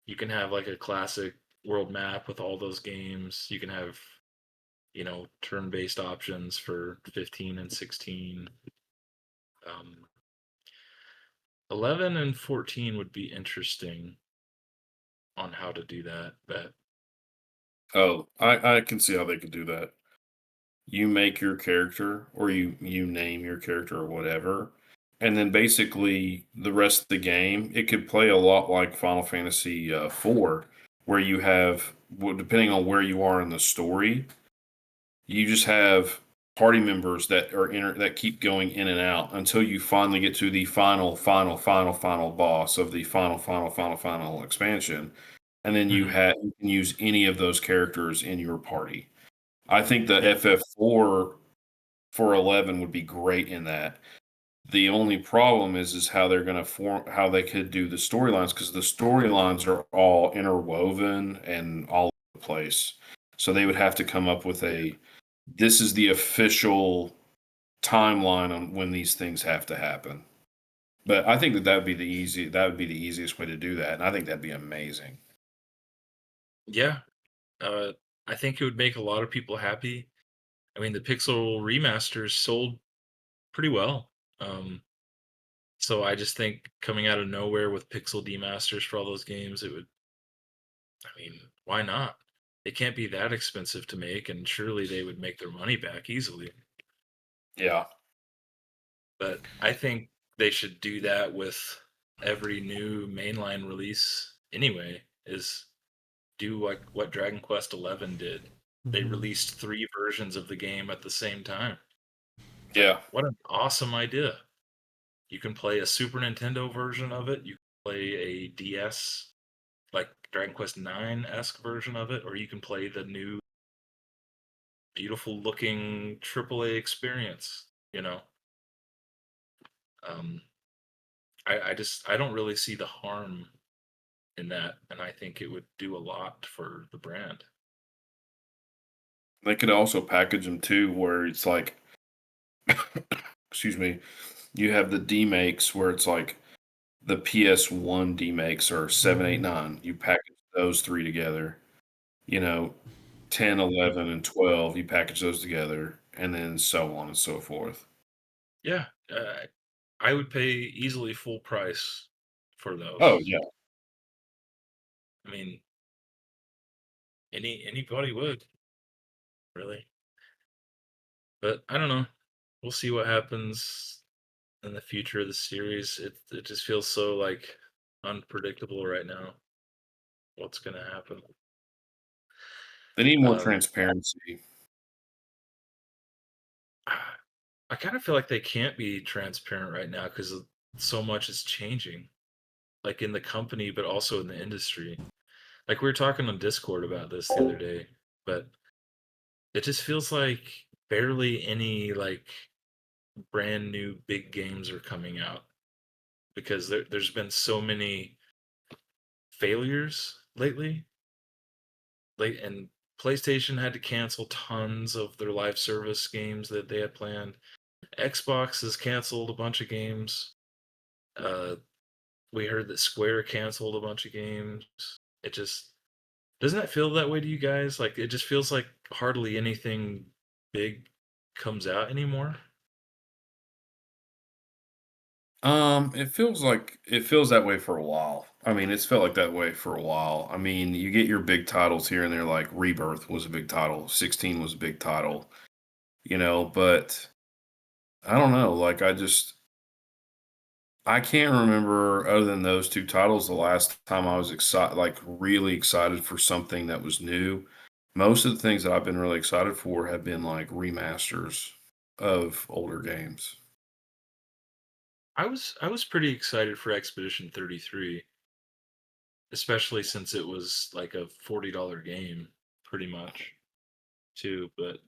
S1: You can have like a classic world map with all those games. You can have, turn-based options for 15 and 16. Um, 11 and 14 would be interesting on how to do that, but
S4: Oh, I can see how they could do that. You make your character, or you name your character or whatever, and then basically the rest of the game, it could play a lot like Final Fantasy 4, where you have, well, depending on where you are in the story, you just have party members that that keep going in and out until you finally get to the final boss of the final expansion, and then
S1: mhm.
S4: you can use any of those characters in your party. I think the
S1: Yeah,
S4: FF4 for 11 would be great in that. The only problem is how they're going to form, how they could do the storylines, because the storylines are all interwoven and all over the place. So they would have to come up with
S1: yeah,
S4: this is the official timeline on when these things have to happen. But I think that would be the easiest way to do that, and I think that'd be amazing.
S1: yeah. Uh, I think it would make a lot of people happy. I mean, the Pixel remasters sold pretty well. Um, so I just think coming out of nowhere with Pixel demasters for all those games, it would. I mean, why not? It can't be that expensive to make, and surely they would make their money back easily.
S4: Yeah.
S1: But I think they should do that with every new mainline release anyway, is do like what Dragon Quest 11 did. They
S2: Hmm.
S1: released 3 versions of the game at the same time. Like,
S4: Yeah.
S1: what an awesome idea. You can play a Super Nintendo version of it, you can play a DS, like Dragon Quest 9-esque version of it, or you can play the new beautiful looking AAA experience, you know? Um, I don't really see the harm in that, and I think it would do a lot for the brand.
S4: They could also package them too, where it's like, excuse me, you have the demakes where it's like the PS1 demakes are 7, 8,
S2: Hmm.
S4: 9. You package those three together. You know, 10, 11, and 12. You package those together, and then so on and so forth.
S1: Yeah, I would pay easily full price for
S4: Oh
S1: those.
S4: yeah,
S1: I mean, anybody would, really. But I don't know. We'll see what happens in the future of the series. It just feels so like unpredictable right now. What's gonna happen?
S4: they need more
S1: Um,
S4: transparency.
S1: I kind of feel like they can't be transparent right now because so much is changing, like in the company, but also in the industry. Like we were talking on Discord about this the other day, but it just feels like barely any like brand new big games are coming out because there's been so many failures lately. Like, and PlayStation had to cancel tons of their live service games that they had planned. Xbox has canceled a bunch of games. Uh, we heard that Square canceled a bunch of games. It just doesn't that feel that way to you guys? Like it just feels like hardly anything big comes out anymore.
S4: It feels that way for a while. I mean, it's felt like that way for a while. I mean, you get your big titles here and there, like Rebirth was a big title, 16 was a big title, but I don't know. Like I can't remember other than those two titles the last time I was excited, like really excited for something that was new. Most of the things that I've been really excited for have been like remasters of older games.
S1: I was pretty excited for Expedition 33, especially since it was like a $40 game, pretty much, too. But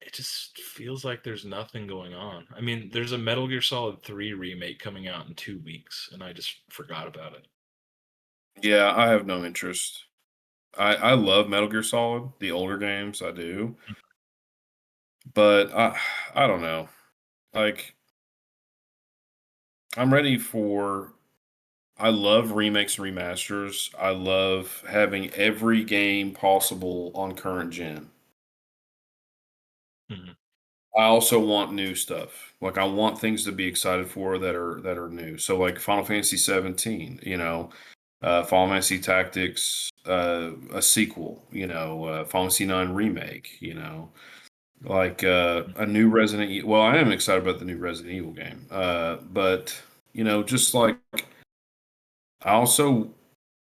S1: it just feels like there's nothing going on. I mean, there's a Metal Gear Solid 3 remake coming out in 2 weeks, and I just forgot about it.
S4: Yeah, I have no interest. I love Metal Gear Solid, the older games, I do. But I don't know. Like I'm ready for I love remakes and remasters. I love having every game possible on current gen.
S1: Mhm.
S4: I also want new stuff. Like I want things to be excited for that are new. So like Final Fantasy 17, Final Fantasy Tactics, a sequel, Final Fantasy 9 remake, like a new Resident Evil. Well, I am excited about the new Resident Evil game. But just like I also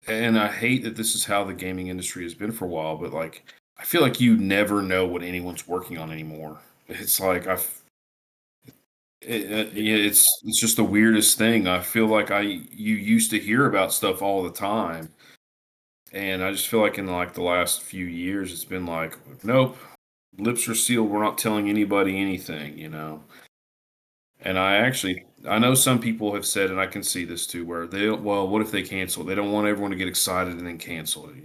S4: and I hate that this is how the gaming industry has been for a while, but like I feel like you never know what anyone's working on anymore. It's like yeah, it's just the weirdest thing. I feel like you used to hear about stuff all the time, and I just feel like in like the last few years, it's been like, nope, lips are sealed. We're not telling anybody anything. And I know some people have said, and I can see this too, where well, what if they cancel? They don't want everyone to get excited and then cancel it.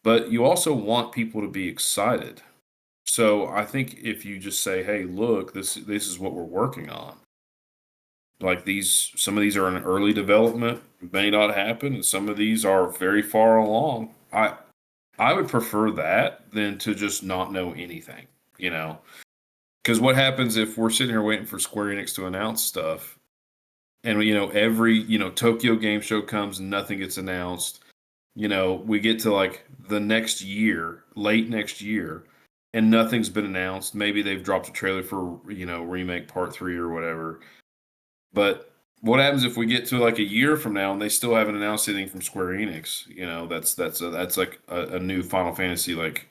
S4: But you also want people to be excited. So I think if you just say, "Hey, look, this is what we're working on." Like some of these are in early development, may not happen, and some of these are very far along. I would prefer that than to just not know anything, you know. Because what happens if we're sitting here waiting for Square Enix to announce stuff, and every Tokyo Game Show comes and nothing gets announced. We get to like the next year, late next year, and nothing's been announced. Maybe they've dropped a trailer for remake part 3 or whatever. But what happens if we get to like a year from now and they still haven't announced anything from Square Enix? That's like a new Final Fantasy, like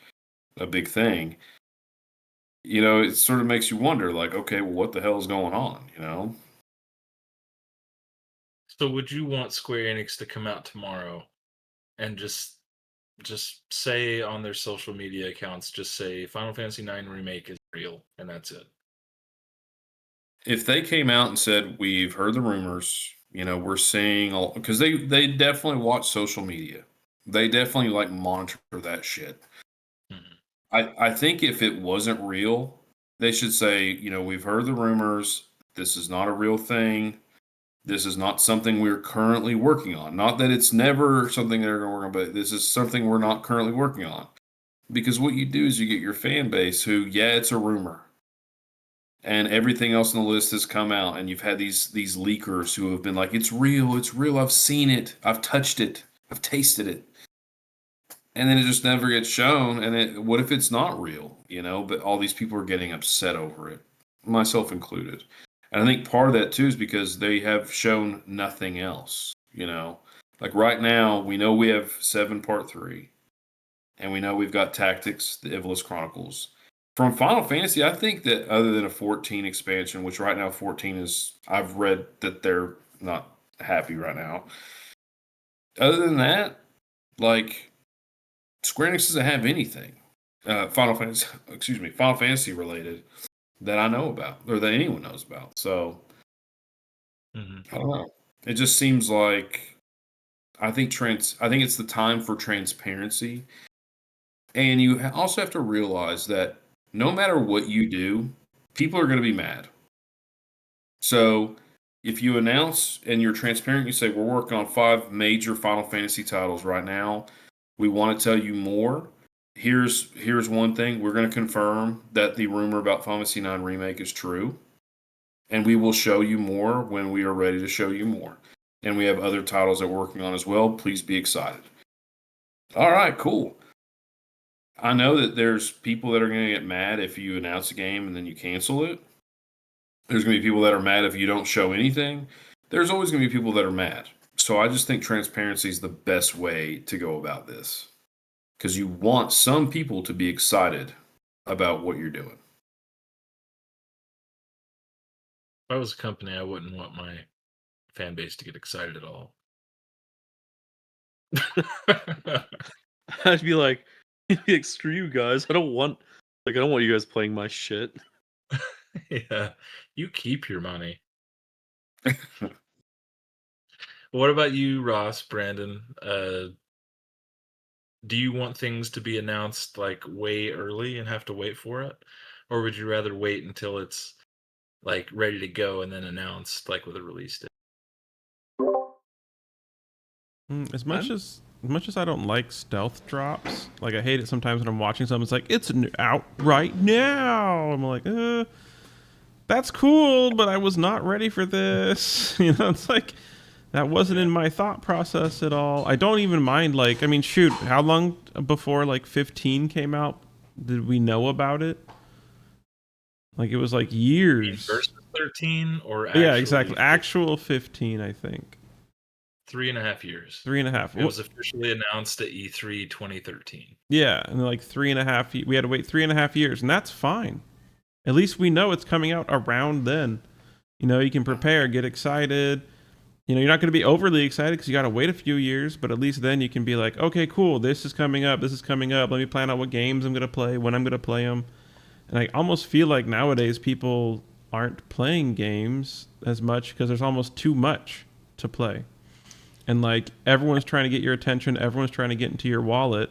S4: a big thing. It sort of makes you wonder, like, okay, well, what the hell is going on?
S1: So would you want Square Enix to come out tomorrow and just say on their social media accounts, just say Final Fantasy 9 remake is real, and that's it?
S4: If they came out and said, we've heard the rumors, we're seeing all, because they definitely watch social media. They definitely like monitor that shit.
S1: Mhm.
S4: I think if it wasn't real, they should say, we've heard the rumors. This is not a real thing. This is not something we're currently working on. Not that it's never something they're going to work on, but this is something we're not currently working on. Because what you do is you get your fan base who, yeah, it's a rumor. And everything else on the list has come out, and you've had these leakers who have been like, it's real, I've seen it, I've touched it, I've tasted it. And then it just never gets shown. And what if it's not real? But all these people are getting upset over it, myself included. And I think part of that too is because they have shown nothing else. Like right now, we know we have 7 Part 3, and we know we've got Tactics, the Ivalice Chronicles. From Final Fantasy, I think that other than a 14 expansion, which right now 14 is, I've read that they're not happy right now. Other than that, like Square Enix doesn't have anything Final Fantasy related that I know about or that anyone knows about. So
S1: Mhm.
S4: I don't know. It just seems like I think it's the time for transparency, and you also have to realize that no matter what you do, people are going to be mad. So if you announce and you're transparent, you say we're working on 5 major Final Fantasy titles right now. We want to tell you more. Here's one thing. We're going to confirm that the rumor about Final Fantasy 9 remake is true, and we will show you more when we are ready to show you more. And we have other titles that we're working on as well. Please be excited. All right, cool. I know that there's people that are going to get mad if you announce a game and then you cancel it. There's going to be people that are mad if you don't show anything. There's always going to be people that are mad. So I just think transparency is the best way to go about this. Because you want some people to be excited about what you're doing.
S1: If I was a company, I wouldn't want my fan base to get excited at all.
S3: I'd be like, screw you guys. I don't want you guys playing my shit.
S1: Yeah, you keep your money. What about you, Ross, Brandon? Do you want things to be announced like way early and have to wait for it? Or would you rather wait until it's like ready to go and then announced like with a release date?
S2: As much as I don't like stealth drops, like I hate it sometimes when I'm watching something. It's like it's out right now. I'm like, that's cool, but I was not ready for this. You know, it's like that wasn't in my thought process at all. I don't even mind. Like, I mean, shoot, how long before like 15 came out did we know about it? Like it was like years.
S1: Versus 13 or actually
S2: Yeah, exactly. Actual 15, I think.
S1: 3.5 years.
S2: 3.5.
S1: It was officially announced at E3 2013.
S2: Yeah, and like 3.5. We had to wait 3.5 years, and that's fine. At least we know it's coming out around then. You know, you can prepare, get excited. You know, you're not going to be overly excited because you got to wait a few years, but at least then you can be like, okay, cool, this is coming up, this is coming up. Let me plan out what games I'm going to play, when I'm going to play them. And I almost feel like nowadays people aren't playing games as much because there's almost too much to play. And like everyone's trying to get your attention, everyone's trying to get into your wallet.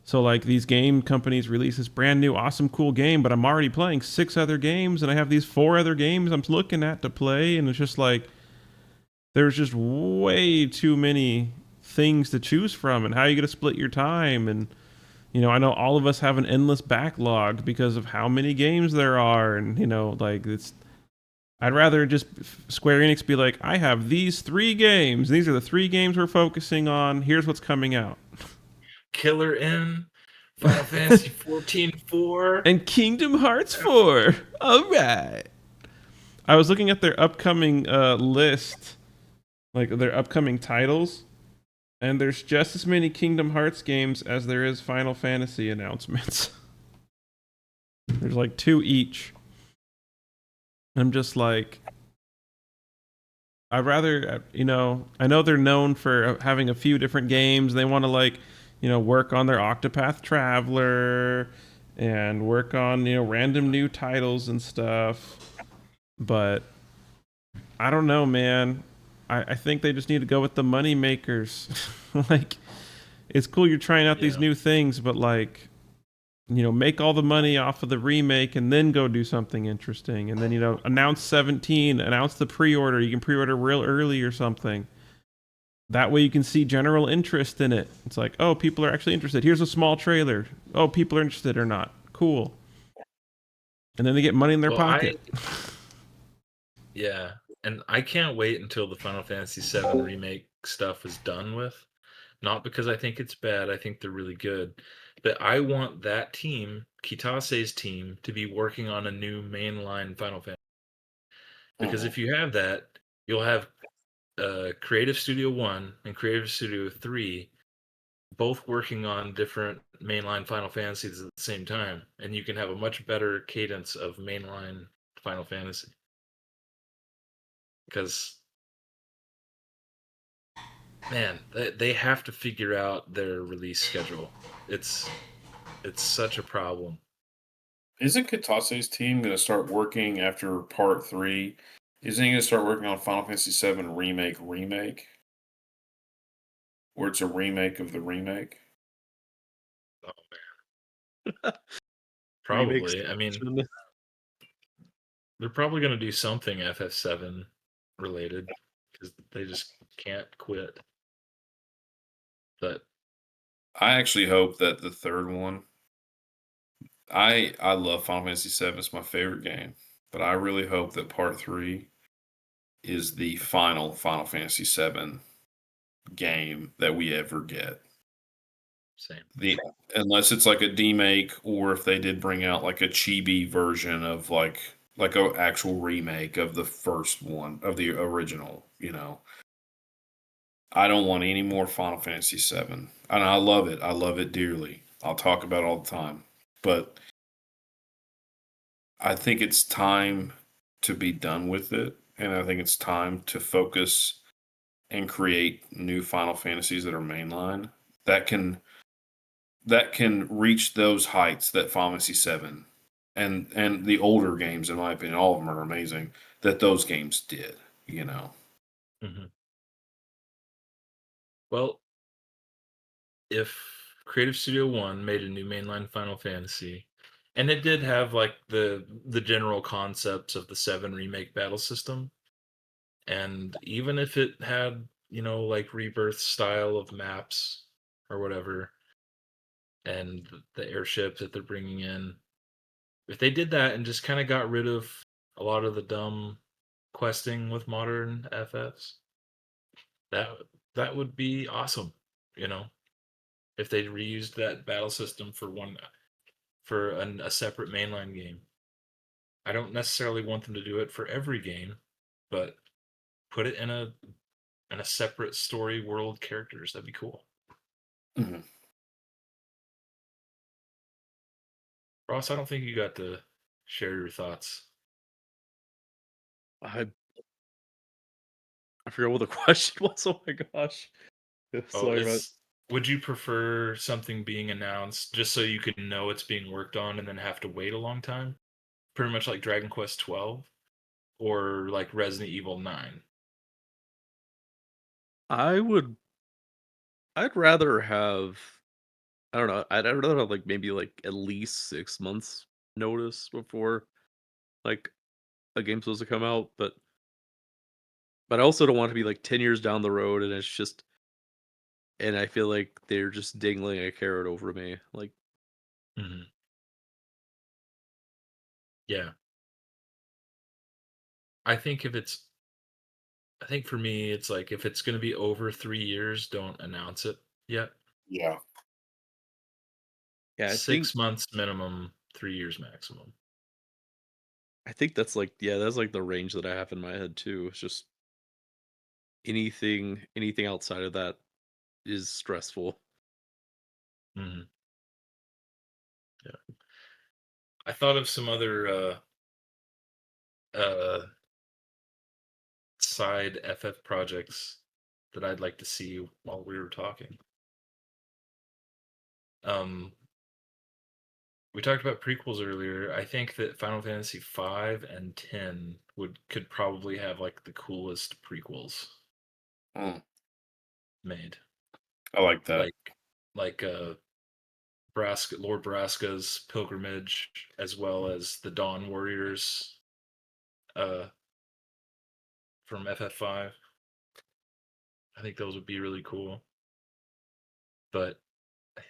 S2: So like these game companies release this brand new awesome cool game, but I'm already playing 6 other games and I have these 4 other games I'm looking at to play, and it's just like there's just way too many things to choose from, and how you going to split your time. And you know, I know all of us have an endless backlog because of how many games there are, and you know, like I'd rather just Square Enix be like, I have these 3 games. These are the 3 games we're focusing on. Here's what's coming out.
S1: Killer N, Final Fantasy 14-4,
S2: and Kingdom Hearts 4. All right. I was looking at their upcoming list, like their upcoming titles, and there's just as many Kingdom Hearts games as there is Final Fantasy announcements. There's like 2 each. I'm just like, I'd rather, you know, I know they're known for having a few different games. They want to like, you know, work on their Octopath Traveler and work on, you know, random new titles and stuff. But I don't know, man. I think they just need to go with the money makers. Like, it's cool you're trying out these new things, but like, you know, make all the money off of the remake and then go do something interesting. And then, you know, announce 17, announce the pre-order. You can pre-order real early or something. That way you can see general interest in it. It's like, oh, people are actually interested. Here's a small trailer. Oh, people are interested or not. Cool. And then they get money in their pocket.
S1: Yeah, and I can't wait until the Final Fantasy VII remake stuff is done with. Not because I think it's bad. I think they're really good. But I want that team, Kitase's team, to be working on a new mainline Final Fantasy. Because if you have that, you'll have Creative Studio 1 and Creative Studio 3 both working on different mainline Final Fantasies at the same time, and you can have a much better cadence of mainline Final Fantasy. Because, man, they have to figure out their release schedule. It's such a problem.
S4: Isn't Kitase's team going to start working after Part 3? Isn't he going to start working on Final Fantasy VII Remake? Or it's a remake of the remake?
S1: Oh, man. Probably.
S3: Remakes.
S1: I mean, they're probably going to do something FF7 related because they just can't quit. But
S4: I actually hope that the third one. I love Final Fantasy VII. It's my favorite game. But I really hope that Part 3 is the final Final Fantasy VII game that we ever get.
S1: same.
S4: The unless it's like a demake, or if they did bring out like a chibi version of like a actual remake of the first one of the original, I don't want any more Final Fantasy VII, and I love it. I love it dearly. I'll talk about it all the time, but I think it's time to be done with it, and I think it's time to focus and create new Final Fantasies that are mainline that can reach those heights that Final Fantasy VII and the older games, in my opinion, all of them are amazing, that those games did.
S1: Hmm. Well, if Creative Studio One made a new mainline Final Fantasy, and it did have like the general concepts of the Seven remake battle system, and even if it had like Rebirth style of maps or whatever, and the airship that they're bringing in, if they did that and just kind of got rid of a lot of the dumb questing with modern FFs, that that would be awesome. You know, if they reused that battle system for a separate mainline game. I don't necessarily want them to do it for every game, but put it in a separate story world characters. That'd be cool.
S4: Mhm.
S1: Ross, I don't think you got to share your thoughts.
S3: I forgot what the question was. Oh my gosh.
S1: Oh,
S3: Sorry about.
S1: would you prefer something being announced just so you can know it's being worked on and then have to wait a long time? Pretty much like Dragon Quest 12 or like Resident Evil 9.
S3: I would. I'd rather have. I don't know. I'd rather have like maybe like at least 6 months notice before like a game's supposed to come out, but I also don't want to be like 10 years down the road and it's just and I feel like they're just dangling a carrot over me. Like
S1: Hmm. Yeah. I think if it's I think for me, it's like if it's going to be over 3 years, don't announce it yet.
S4: Yeah.
S3: yeah,
S1: 6 months minimum, 3 years maximum.
S3: I think that's like that's like the range that I have in my head too. It's just anything outside of that is stressful.
S1: Hmm. Yeah. I thought of some other uh, side FF projects that I'd like to see while we were talking. Um, we talked about prequels earlier. I think that Final Fantasy 5 and 10 could probably have like the coolest prequels
S4: Mm,
S1: made.
S4: I like that.
S1: Like Lord Braska's pilgrimage, as well as the Dawn Warriors uh from FF5. I think those would be really cool. But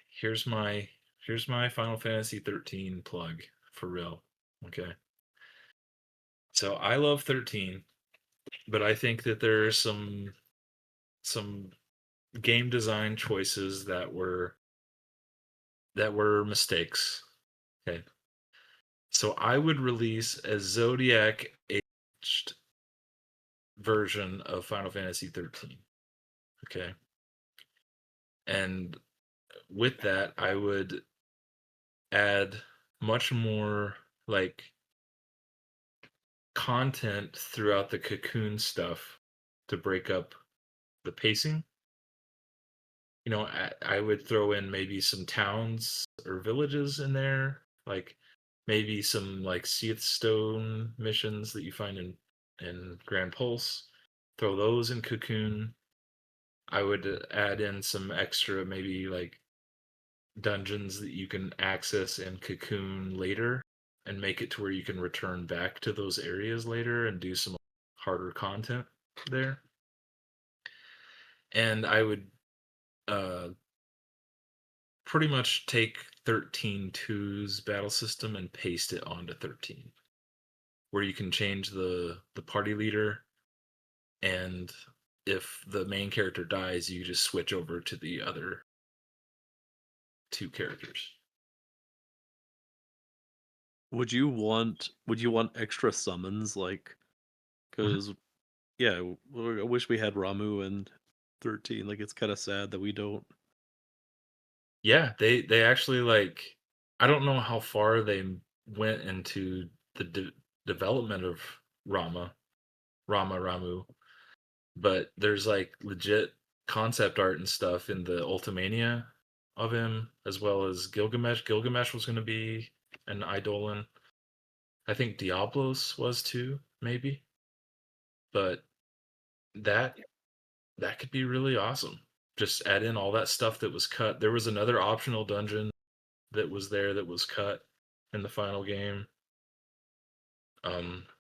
S1: here's my here's my Final Fantasy 13 plug for real. Okay. So I love 13, but I think that there are some game design choices that were mistakes. Okay. So I would release a Zodiac aged version of Final Fantasy 13. Okay. And with that, I would add much more like content throughout the cocoon stuff to break up the pacing. I would throw in maybe some towns or villages in there, like maybe some like Seath Stone missions that you find in Grand Pulse. Throw those in Cocoon. I would add in some extra maybe like dungeons that you can access in Cocoon later and make it to where you can return back to those areas later and do some harder content there. And I would uh, pretty much take 13.2's battle system and paste it onto 13, where you can change the party leader, and if the main character dies, you just switch over to the other 2 characters.
S3: Would you want extra summons like cuz yeah, I wish we had Ramu and 13. Like it's kind of sad that we don't.
S1: Yeah, they actually like I don't know how far they went into the development of Ramu, but there's like legit concept art and stuff in the Ultimania of him, as well as Gilgamesh. Gilgamesh was going to be an Eidolon. I think Diablos was too, maybe. But that that could be really awesome. Just add in all that stuff that was cut. There was another optional dungeon that was there that was cut in the final game.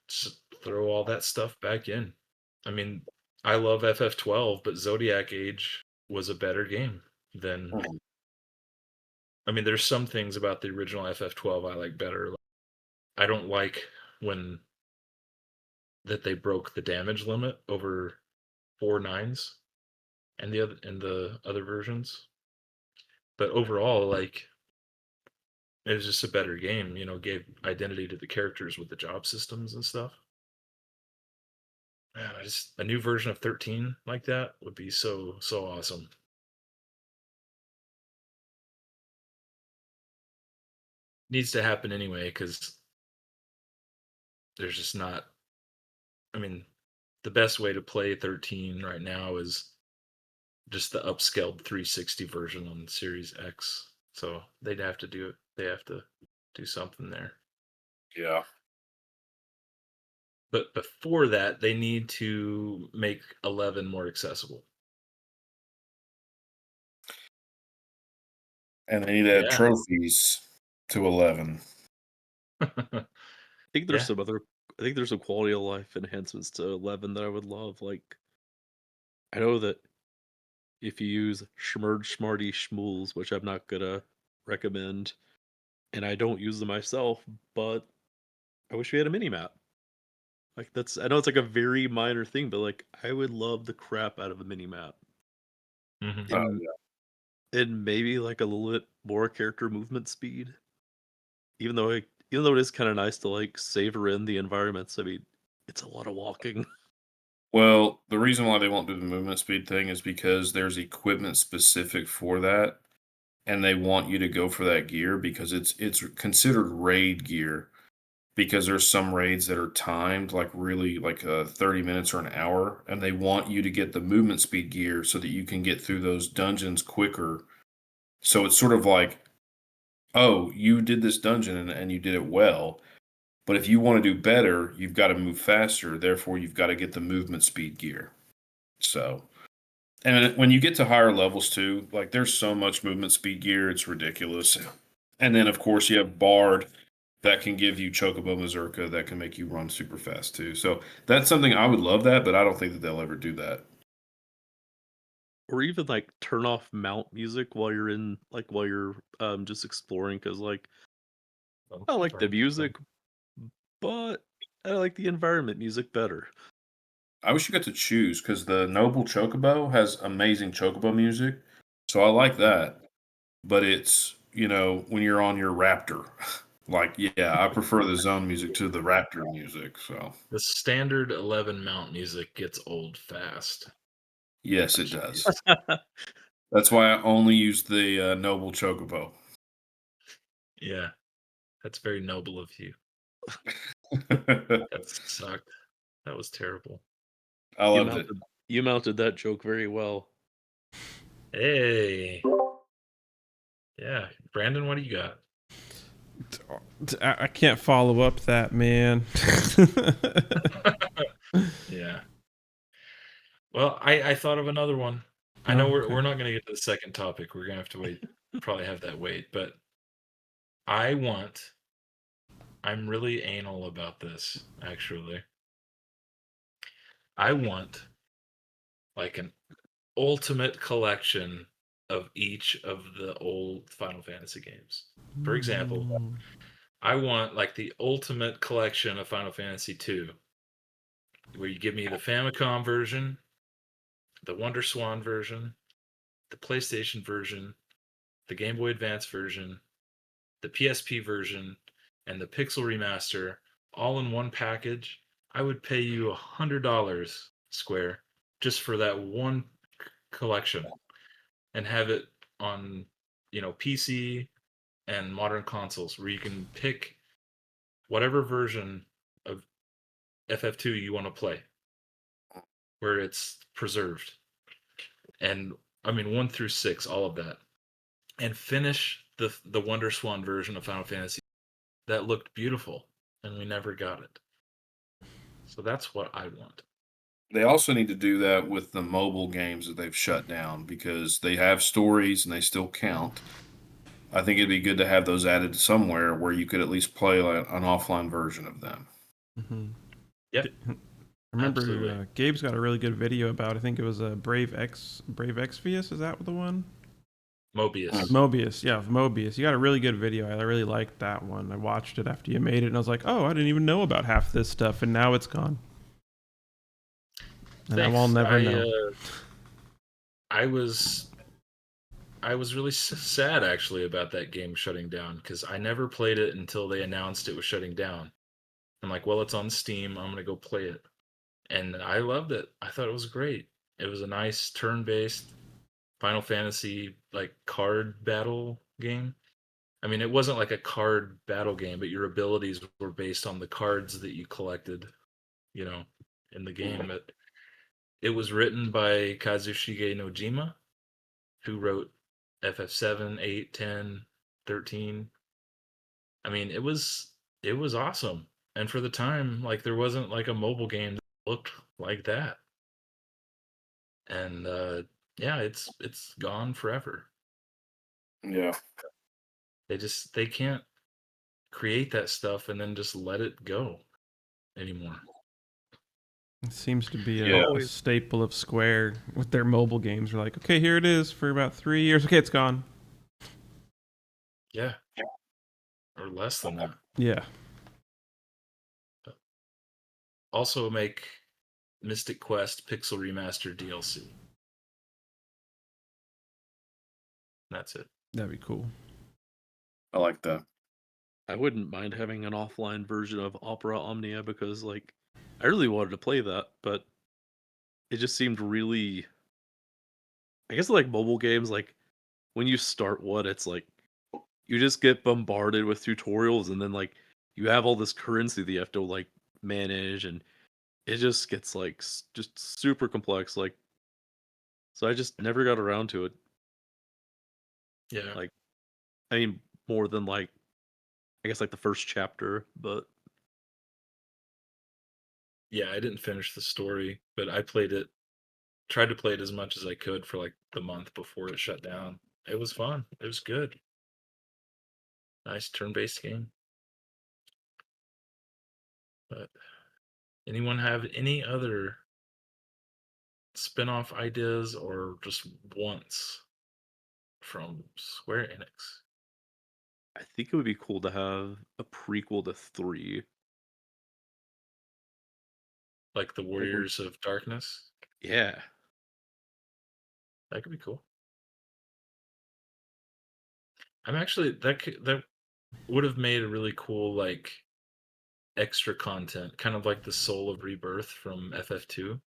S1: Just throw all that stuff back in. I mean, I love FF12, but Zodiac Age was a better game than.
S4: Mhm.
S1: I mean, there's some things about the original FF12 I like better. I don't like when that they broke the damage limit over 4 9s and the other versions. But overall, like it was just a better game. Gave identity to the characters with the job systems and stuff. Man, a new version of 13 like that would be so awesome. Needs to happen anyway because there's just not. I mean, the best way to play 13 right now is just the upscaled 360 version on Series X. So they'd have to do it. They have to do something there.
S4: Yeah.
S1: But before that, they need to make 11 more accessible.
S4: And they need to add
S1: Yeah.
S4: trophies to 11.
S3: I think
S1: Yeah.
S3: I think there's some quality of life enhancements to 11 that I would love. Like I know that if you use Schmurd Schmarty Schmools, which I'm not gonna recommend, and I don't use them myself, but I wish we had a mini map. Like I know it's like a very minor thing, but like I would love the crap out of a mini map.
S1: Mhm.
S4: Oh,
S3: And maybe like a little bit more character movement speed. Even though it is kind of nice to like savor in the environments. I mean, it's a lot of walking.
S4: Well, the reason why they won't do the movement speed thing is because there's equipment specific for that, and they want you to go for that gear because it's considered raid gear. Because there's some raids that are timed, like really like 30 minutes or an hour, and they want you to get the movement speed gear so that you can get through those dungeons quicker. So it's sort of like, oh, you did this dungeon and you did it well. But if you want to do better, you've got to move faster. Therefore, you've got to get the movement speed gear. So, and when you get to higher levels too, like there's so much movement speed gear, it's ridiculous. And then, of course, you have Bard that can give you Chocobo Mazurka that can make you run super fast too. So that's something I would love that, but I don't think that they'll ever do that.
S3: Or even like turn off mount music while you're just exploring because like I like the music, but I like the environment music better.
S4: I wish you got to choose because the Noble Chocobo has amazing Chocobo music. So I like that. But it's, when you're on your Raptor, like, yeah, I prefer the zone music to the Raptor music. So,
S1: The standard 11 mount music gets old fast.
S4: yes, it does. That's why I only use the Noble Chocobo.
S1: Yeah, that's very noble of you.
S4: I
S1: That sucked. That was terrible.
S3: You
S4: loved it.
S3: mounted that joke very well.
S1: Hey. Yeah. Brandon, what do you got?
S2: I can't follow up that, man.
S1: Yeah. Well, I thought of another one. I know
S2: Okay.
S1: we're not going to get to the second topic. We're going to have to wait. Probably have that wait. But I'm really anal about this, actually. I want like an ultimate collection of each of the old Final Fantasy games. For example, I want like the ultimate collection of Final Fantasy 2, where you give me the Famicom version, the Wonder Swan version, the PlayStation version, the Game Boy Advance version, the PSP version, and the Pixel remaster all in one package, I would pay you $100 Square just for that one collection and have it on, PC and modern consoles where you can pick whatever version of FF2 you want to play, where it's preserved. And I mean 1 through 6, all of that. And finish the Wonder Swan version of Final Fantasy that looked beautiful, and we never got it. So that's what I want.
S4: They also need to do that with the mobile games that they've shut down because they have stories and they still count. I think it'd be good to have those added somewhere where you could at least play like an offline version of them.
S2: Mm-hmm.
S1: Yep.
S2: I remember
S1: Absolutely.
S2: Gabe's got a really good video about. I think it was a Brave Exvius. Is that the one?
S1: Mobius.
S2: Mobius, yeah, Mobius. You got a really good video. I really liked that one. I watched it after you made it, and I was like, oh, I didn't even know about half this stuff, and now it's gone. And I will never know.
S1: I was really sad actually about that game shutting down because I never played it until they announced it was shutting down. I'm like, well, it's on Steam. I'm gonna go play it, and I loved it. I thought it was great. It was a nice turn-based Final Fantasy like card battle game. I mean, it wasn't like a card battle game, but your abilities were based on the cards that you collected, in the game. But it was written by Kazushige Nojima, who wrote FF7, 8, 10, 13. I mean, it was awesome. And for the time, like there wasn't like a mobile game that looked like that. And yeah, it's gone forever.
S4: Yeah.
S1: They can't create that stuff and then just let it go anymore.
S2: It seems to be
S4: Yeah.
S2: a staple of Square with their mobile games. We're like, okay, here it is for about 3 years. Okay, it's gone.
S1: Yeah. Or less than that.
S2: Yeah.
S1: Also make Mystic Quest Pixel Remaster DLC. That's it.
S2: That'd be cool.
S4: I like that.
S3: I wouldn't mind having an offline version of Opera Omnia because, like, I really wanted to play that, but it just seemed really. I guess like mobile games, like when you start one, it's like you just get bombarded with tutorials, and then like you have all this currency that you have to like manage, and it just gets like just super complex. Like, so I just never got around to it.
S1: Yeah.
S3: Like, I mean, more than like I guess like the first chapter, but
S1: Yeah, I didn't finish the story, but I tried to play it as much as I could for like the month before it shut down. It was fun. It was good. Nice turn-based game. But anyone have any other spin-off ideas or just wants from Square Enix?
S3: I think it would be cool to have a prequel to 3.
S1: Like the Warriors of Darkness?
S3: Yeah.
S1: That could be cool. I'm actually that would have made a really cool like extra content, kind of like the Soul of Rebirth from FF2.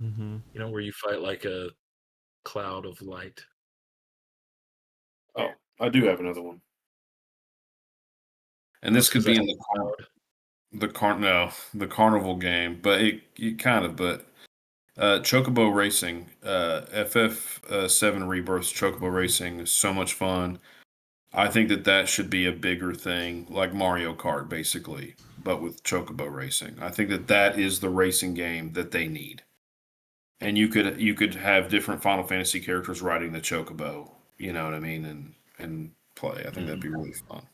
S2: Mm-hmm.
S1: Where you fight like a cloud of light.
S4: Oh, I do have another one. And this could be in the carnival game, but it kind of, but Chocobo Racing, FF7 Rebirth's Chocobo Racing is so much fun. I think that should be a bigger thing, like Mario Kart, basically, but with Chocobo Racing. I think that is the racing game that they need. And you could have different Final Fantasy characters riding the Chocobo, you know what I mean, and play. I think that'd be really fun.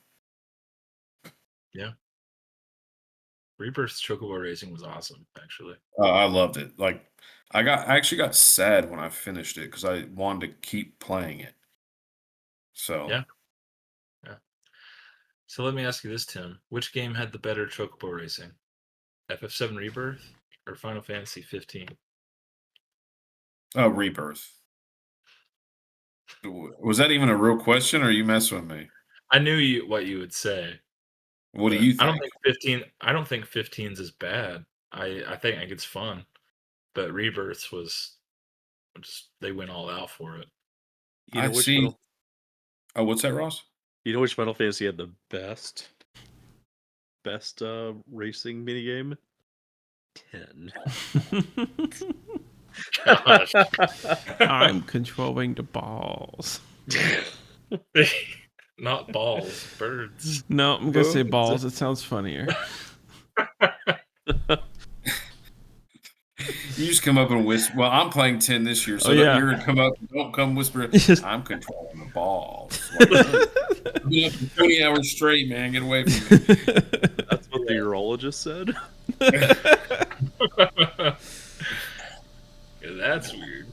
S1: Yeah. Rebirth's Chocobo Racing was awesome, actually.
S4: I loved it. Like, I actually got sad when I finished it because I wanted to keep playing it. So
S1: Yeah. So let me ask you this, Tim. Which game had the better Chocobo Racing? FF7 Rebirth or Final Fantasy 15?
S4: Rebirth. Was that even a real question, or are you messing with me?
S1: I knew what you would say.
S4: What do
S1: But
S4: you
S1: I don't
S4: think?
S1: think 15. I don't think 15's is bad. I think it's fun. But Rebirths was just they went all out for it.
S3: You
S4: I
S3: know which
S4: see.
S3: Final
S4: Oh, what's that, Ross?
S3: you know which Final Fantasy had the best racing minigame? 10.
S1: Gosh.
S2: I'm controlling the balls.
S1: Not balls, birds.
S2: No, I'm gonna say
S3: Birds.
S2: balls. It sounds funnier.
S4: You just come up and whisper. Well, I'm playing 10 this year, so
S2: Oh, yeah.
S4: you're gonna come up. Don't come whisper.
S2: Just-
S4: I'm controlling the balls. Like, I've been up for 20 hours straight, man. Get away from me.
S3: That's what the urologist said.
S1: Yeah, that's weird.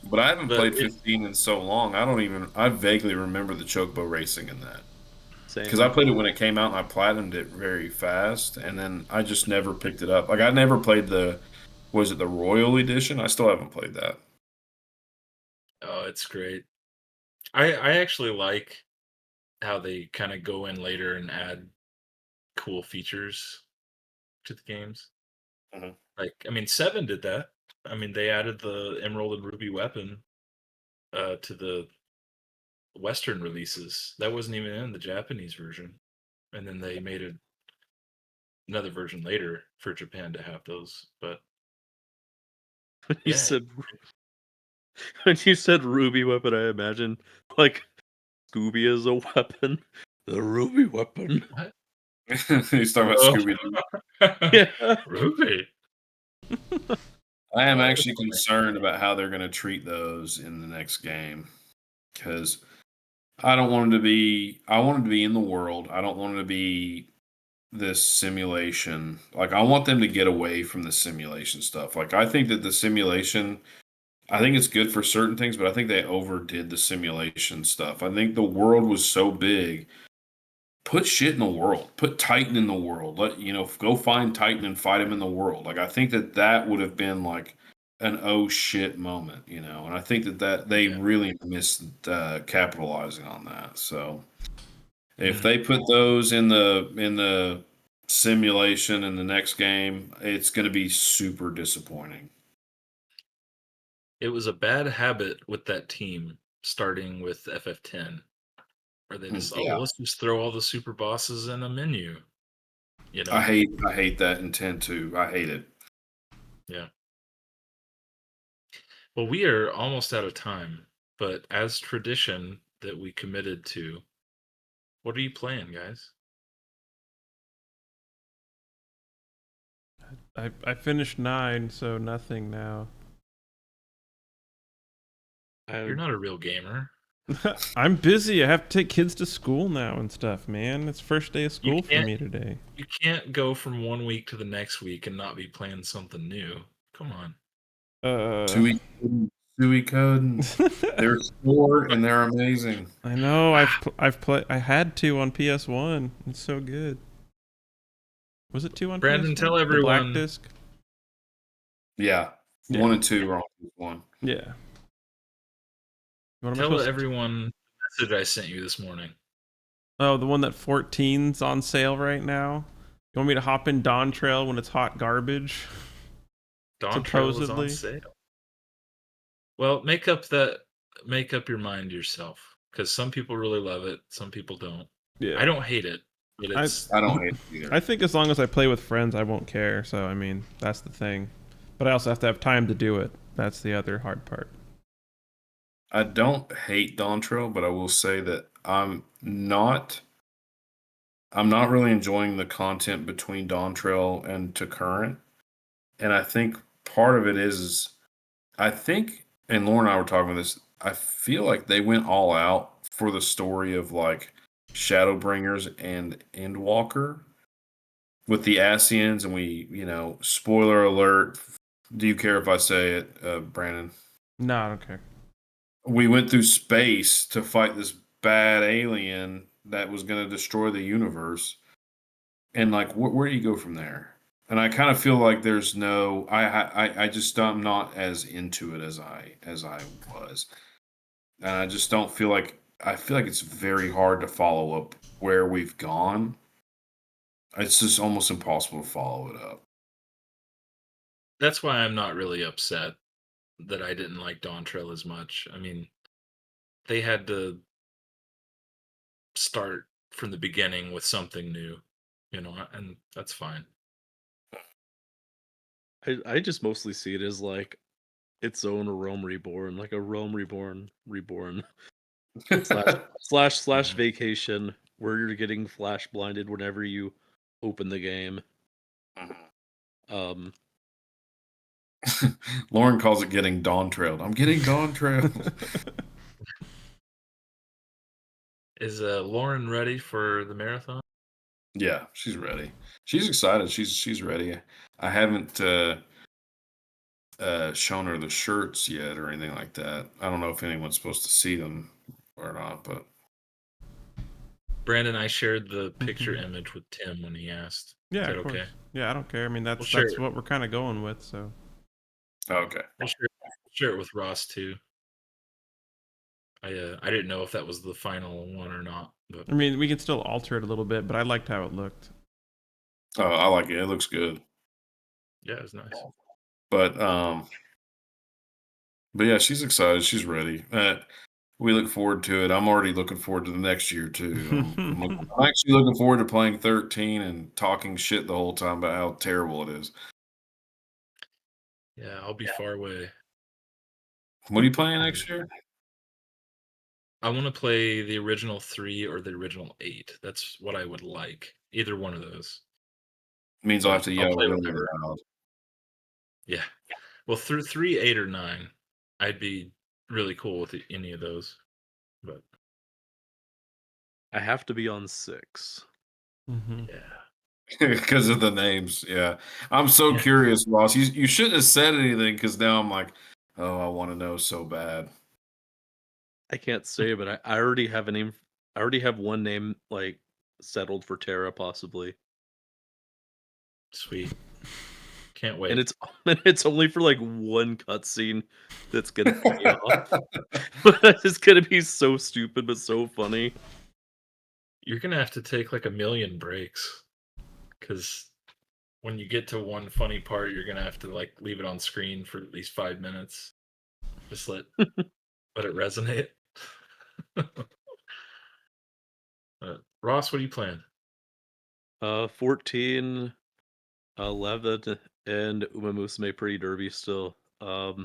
S4: But I haven't
S1: But
S4: played 15 in so long. I vaguely remember the chocobo racing in that. Because I
S3: Same.
S4: played it when it came out and I platinumed it very fast, and then I just never picked it up. Like I never played was it the Royal Edition? I still haven't played that.
S1: Oh, it's great. I actually like how they kind of go in later and add cool features to the games.
S4: Mhm.
S1: Like, I mean, 7 did that. I mean, they added the Emerald and Ruby weapon to the Western releases. That wasn't even in the Japanese version. And then they made another version later for Japan to have those. But
S3: When you
S1: yeah,
S3: said when you said ruby weapon, I imagine like Scooby as a weapon. The ruby weapon.
S1: what?
S4: He's talking about
S1: Oh.
S4: Scooby Doo.
S3: Yeah.
S1: Ruby.
S4: I am actually concerned about how they're going to treat those in the next game because I don't want them to be. I want them to be in the world. I don't want them to be this simulation. Like I want them to get away from the simulation stuff. Like I think that the simulation. I think it's good for certain things, but I think they overdid the simulation stuff. I think the world was so big. Put shit in the world. Put Titan in the world. Go find Titan and fight him in the world. Like I think that would have been like an oh shit moment, and I think that they
S1: Yeah.
S4: really missed capitalizing on that. So if
S1: Mhm.
S4: they put those in the simulation in the next game, it's going to be super disappointing.
S1: It was a bad habit with that team, starting with FF10, where they just,
S4: Yeah,
S1: let's just throw all the super bosses in a menu. You
S4: I
S1: know?
S4: hate that intent too. I hate it.
S1: Yeah. Well, we are almost out of time, but as tradition that we committed to, what are you playing, guys?
S2: I finished 9, so nothing now.
S1: You're not a real gamer.
S2: I'm busy. I have to take kids to school now and stuff, man. It's first day of
S1: You
S2: school for
S1: can't
S2: me today.
S1: you can't go from one week to the next week and not be playing something new. Come on.
S4: Suicode. They're short and they're amazing.
S2: I know. I've played. I had 2 on PS1. It's so good. Was it 2 on
S1: Brandon,
S2: PS1?
S1: tell
S2: The black
S1: everyone.
S2: disc.
S4: Yeah.
S2: Yeah.
S4: 1 and 2 are on one.
S2: Yeah. What am I
S1: Tell
S2: supposed to?
S1: everyone the message I sent you this morning.
S2: Oh, the one that 14's on sale right now. You want me to hop in Dawn Trail when it's hot garbage?
S1: Dawn Trail is on
S2: Supposedly.
S1: sale. Well, make up your mind yourself, because some people really love it, some people don't.
S2: Yeah.
S1: I don't hate it, but it's
S4: I don't hate it either.
S2: I think as long as I play with friends, I won't care. So I mean, that's the thing. But I also have to have time to do it. That's the other hard part.
S4: I don't hate Dawn Trail, but I will say that I'm not really enjoying the content between Dawn Trail and to current. And I think part of it is I think, and Lauren and I were talking about this, I feel like they went all out for the story of like Shadowbringers and Endwalker with the Ascians, and spoiler alert. Do you care if I say it, Brandon?
S2: No, I don't care.
S4: We went through space to fight this bad alien that was going to destroy the universe, and like, where do you go from there? And I kind of feel like there's no, I just I'm not as into it as I was. and I just don't feel like I feel like it's very hard to follow up where we've gone. It's just almost impossible to follow it up.
S1: That's why I'm not really upset that I didn't like Dawn Trail as much. I mean, they had to start from the beginning with something new, and that's fine.
S3: I just mostly see it as like its own Realm Reborn, like a Realm Reborn slash
S1: Mhm.
S3: vacation where you're getting flash blinded whenever you open the game. Um,
S4: Lauren calls it getting dawn trailed. I'm getting dawn trailed.
S1: Is Lauren ready for the marathon?
S4: Yeah, she's ready. She's excited. She's ready. I haven't shown her the shirts yet or anything like that. I don't know if anyone's supposed to see them or not, but
S1: Brandon, I shared the picture
S2: Mhm.
S1: image with Tim when he asked. Is
S2: Yeah,
S1: that
S2: of course.
S1: okay?
S2: Yeah, I don't care. I mean,
S1: We'll share
S2: that's
S1: it.
S2: what we're kind of going with. So
S4: okay.
S1: We'll share it with Ross too. I didn't know if that was the final one or not, but
S2: I mean, we can still alter it a little bit, but I liked how it looked.
S4: Oh, I like it. It looks good.
S1: yeah, it was nice.
S4: But yeah, she's excited. She's ready. We look forward to it. I'm already looking forward to the next year too. I'm actually looking forward to playing 13 and talking shit the whole time about how terrible it is.
S1: Yeah, I'll be far away.
S4: What are you playing next year?
S1: I want to play the original 3 or the original 8. That's what I would like. Either one of those.
S4: Means I'll have
S1: But
S4: to
S1: I'll
S4: yell
S1: play
S4: really
S1: whatever.
S4: loud.
S1: Yeah. Well, through 3, 8, or 9, I'd be really cool with any of those. But
S3: I have to be on 6.
S2: Hmm.
S1: yeah.
S4: Because of the names, yeah. I'm so
S1: Yeah.
S4: curious, Ross. You shouldn't have said anything because now I'm like, oh, I want to know so bad.
S3: I can't say, but I already have a name. I already have one name like settled for Terra, possibly,
S1: Sweet. Can't
S3: and
S1: wait.
S3: it's only for like one cutscene that's gonna pay off. But it's gonna be so stupid but so funny.
S1: You're gonna have to take like a million breaks because when you get to one funny part, you're gonna have to like leave it on screen for at least 5 minutes. Just let it resonate. Ross, what are you playing?
S3: 14, 11, and Uma Musume Pretty Derby still. I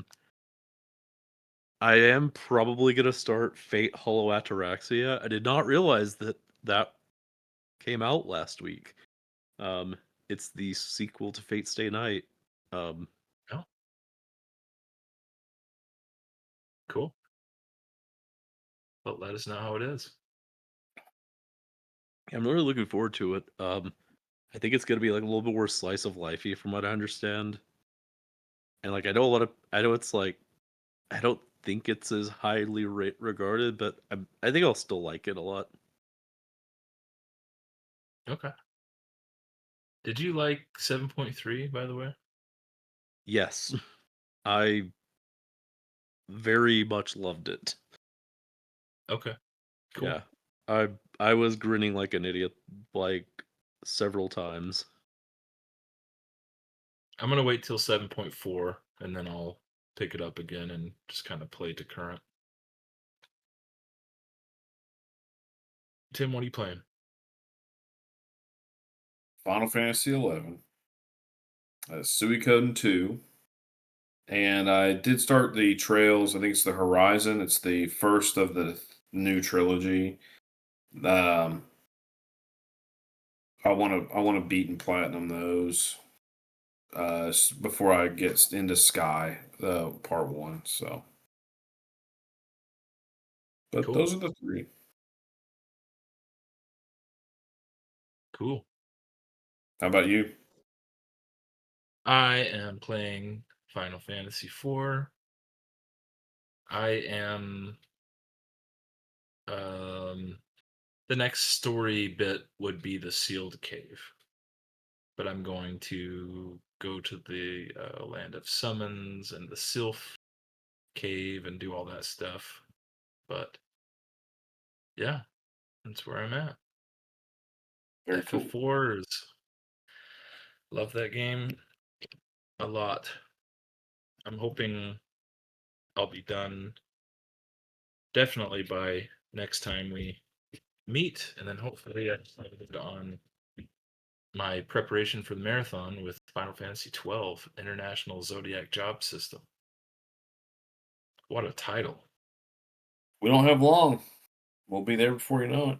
S3: am probably gonna start Fate Hollow Ataraxia. I did not realize that came out last week. Um, it's the sequel to Fate Stay Night. Um,
S1: Oh, cool. Well, let us know how it is.
S3: I'm really looking forward to it. I think it's gonna be like a little bit more slice of lifey from what I understand. And like I know it's like I don't think it's as highly regarded, but I think I'll still like it a lot.
S1: Okay. Did you like 7.3, by the way?
S3: Yes, I very much loved it.
S1: Okay, cool.
S3: Yeah, I I was grinning like an idiot like several times.
S1: I'm gonna wait till 7.4 and then I'll pick it up again and just kind of play to current. Tim, what are you playing?
S4: Final Fantasy 11, Suikoden 2, and I did start the Trails. I think it's the Horizon. It's the first of the new trilogy. Um, I want to beat and platinum those before I get into Sky, part one. So, but
S1: Cool,
S4: those are the three.
S1: cool.
S4: How about you?
S1: I am playing Final Fantasy 4. I am um the next story bit would be the sealed cave, but I'm going to go to the land of summons and the Sylph cave and do all that stuff. But yeah, that's where I'm at.
S4: Very cool.
S1: FF4 is love that game a lot. I'm hoping I'll be done definitely by next time we meet, and then hopefully I can on my preparation for the marathon with Final Fantasy 12 International Zodiac Job System. What a title.
S4: We don't have long. We'll be there before you know it.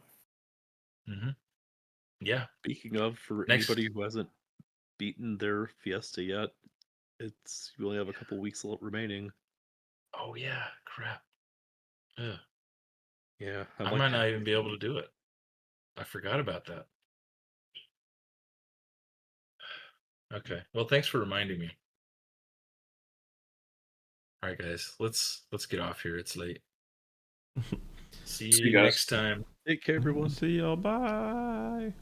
S1: Mm-hmm. Yeah.
S3: Speaking of, for
S1: Next.
S3: anybody who hasn't beaten their Fiesta yet, you only have a couple weeks remaining.
S1: Oh yeah, crap. Ugh.
S3: Yeah,
S1: I might not even be able to do it. I forgot about that. Okay. Well, thanks for reminding me. All right, guys. Let's get off here. It's late. See
S4: See you
S1: you
S4: guys.
S1: next time.
S3: Take care, everyone.
S2: See y'all. Bye.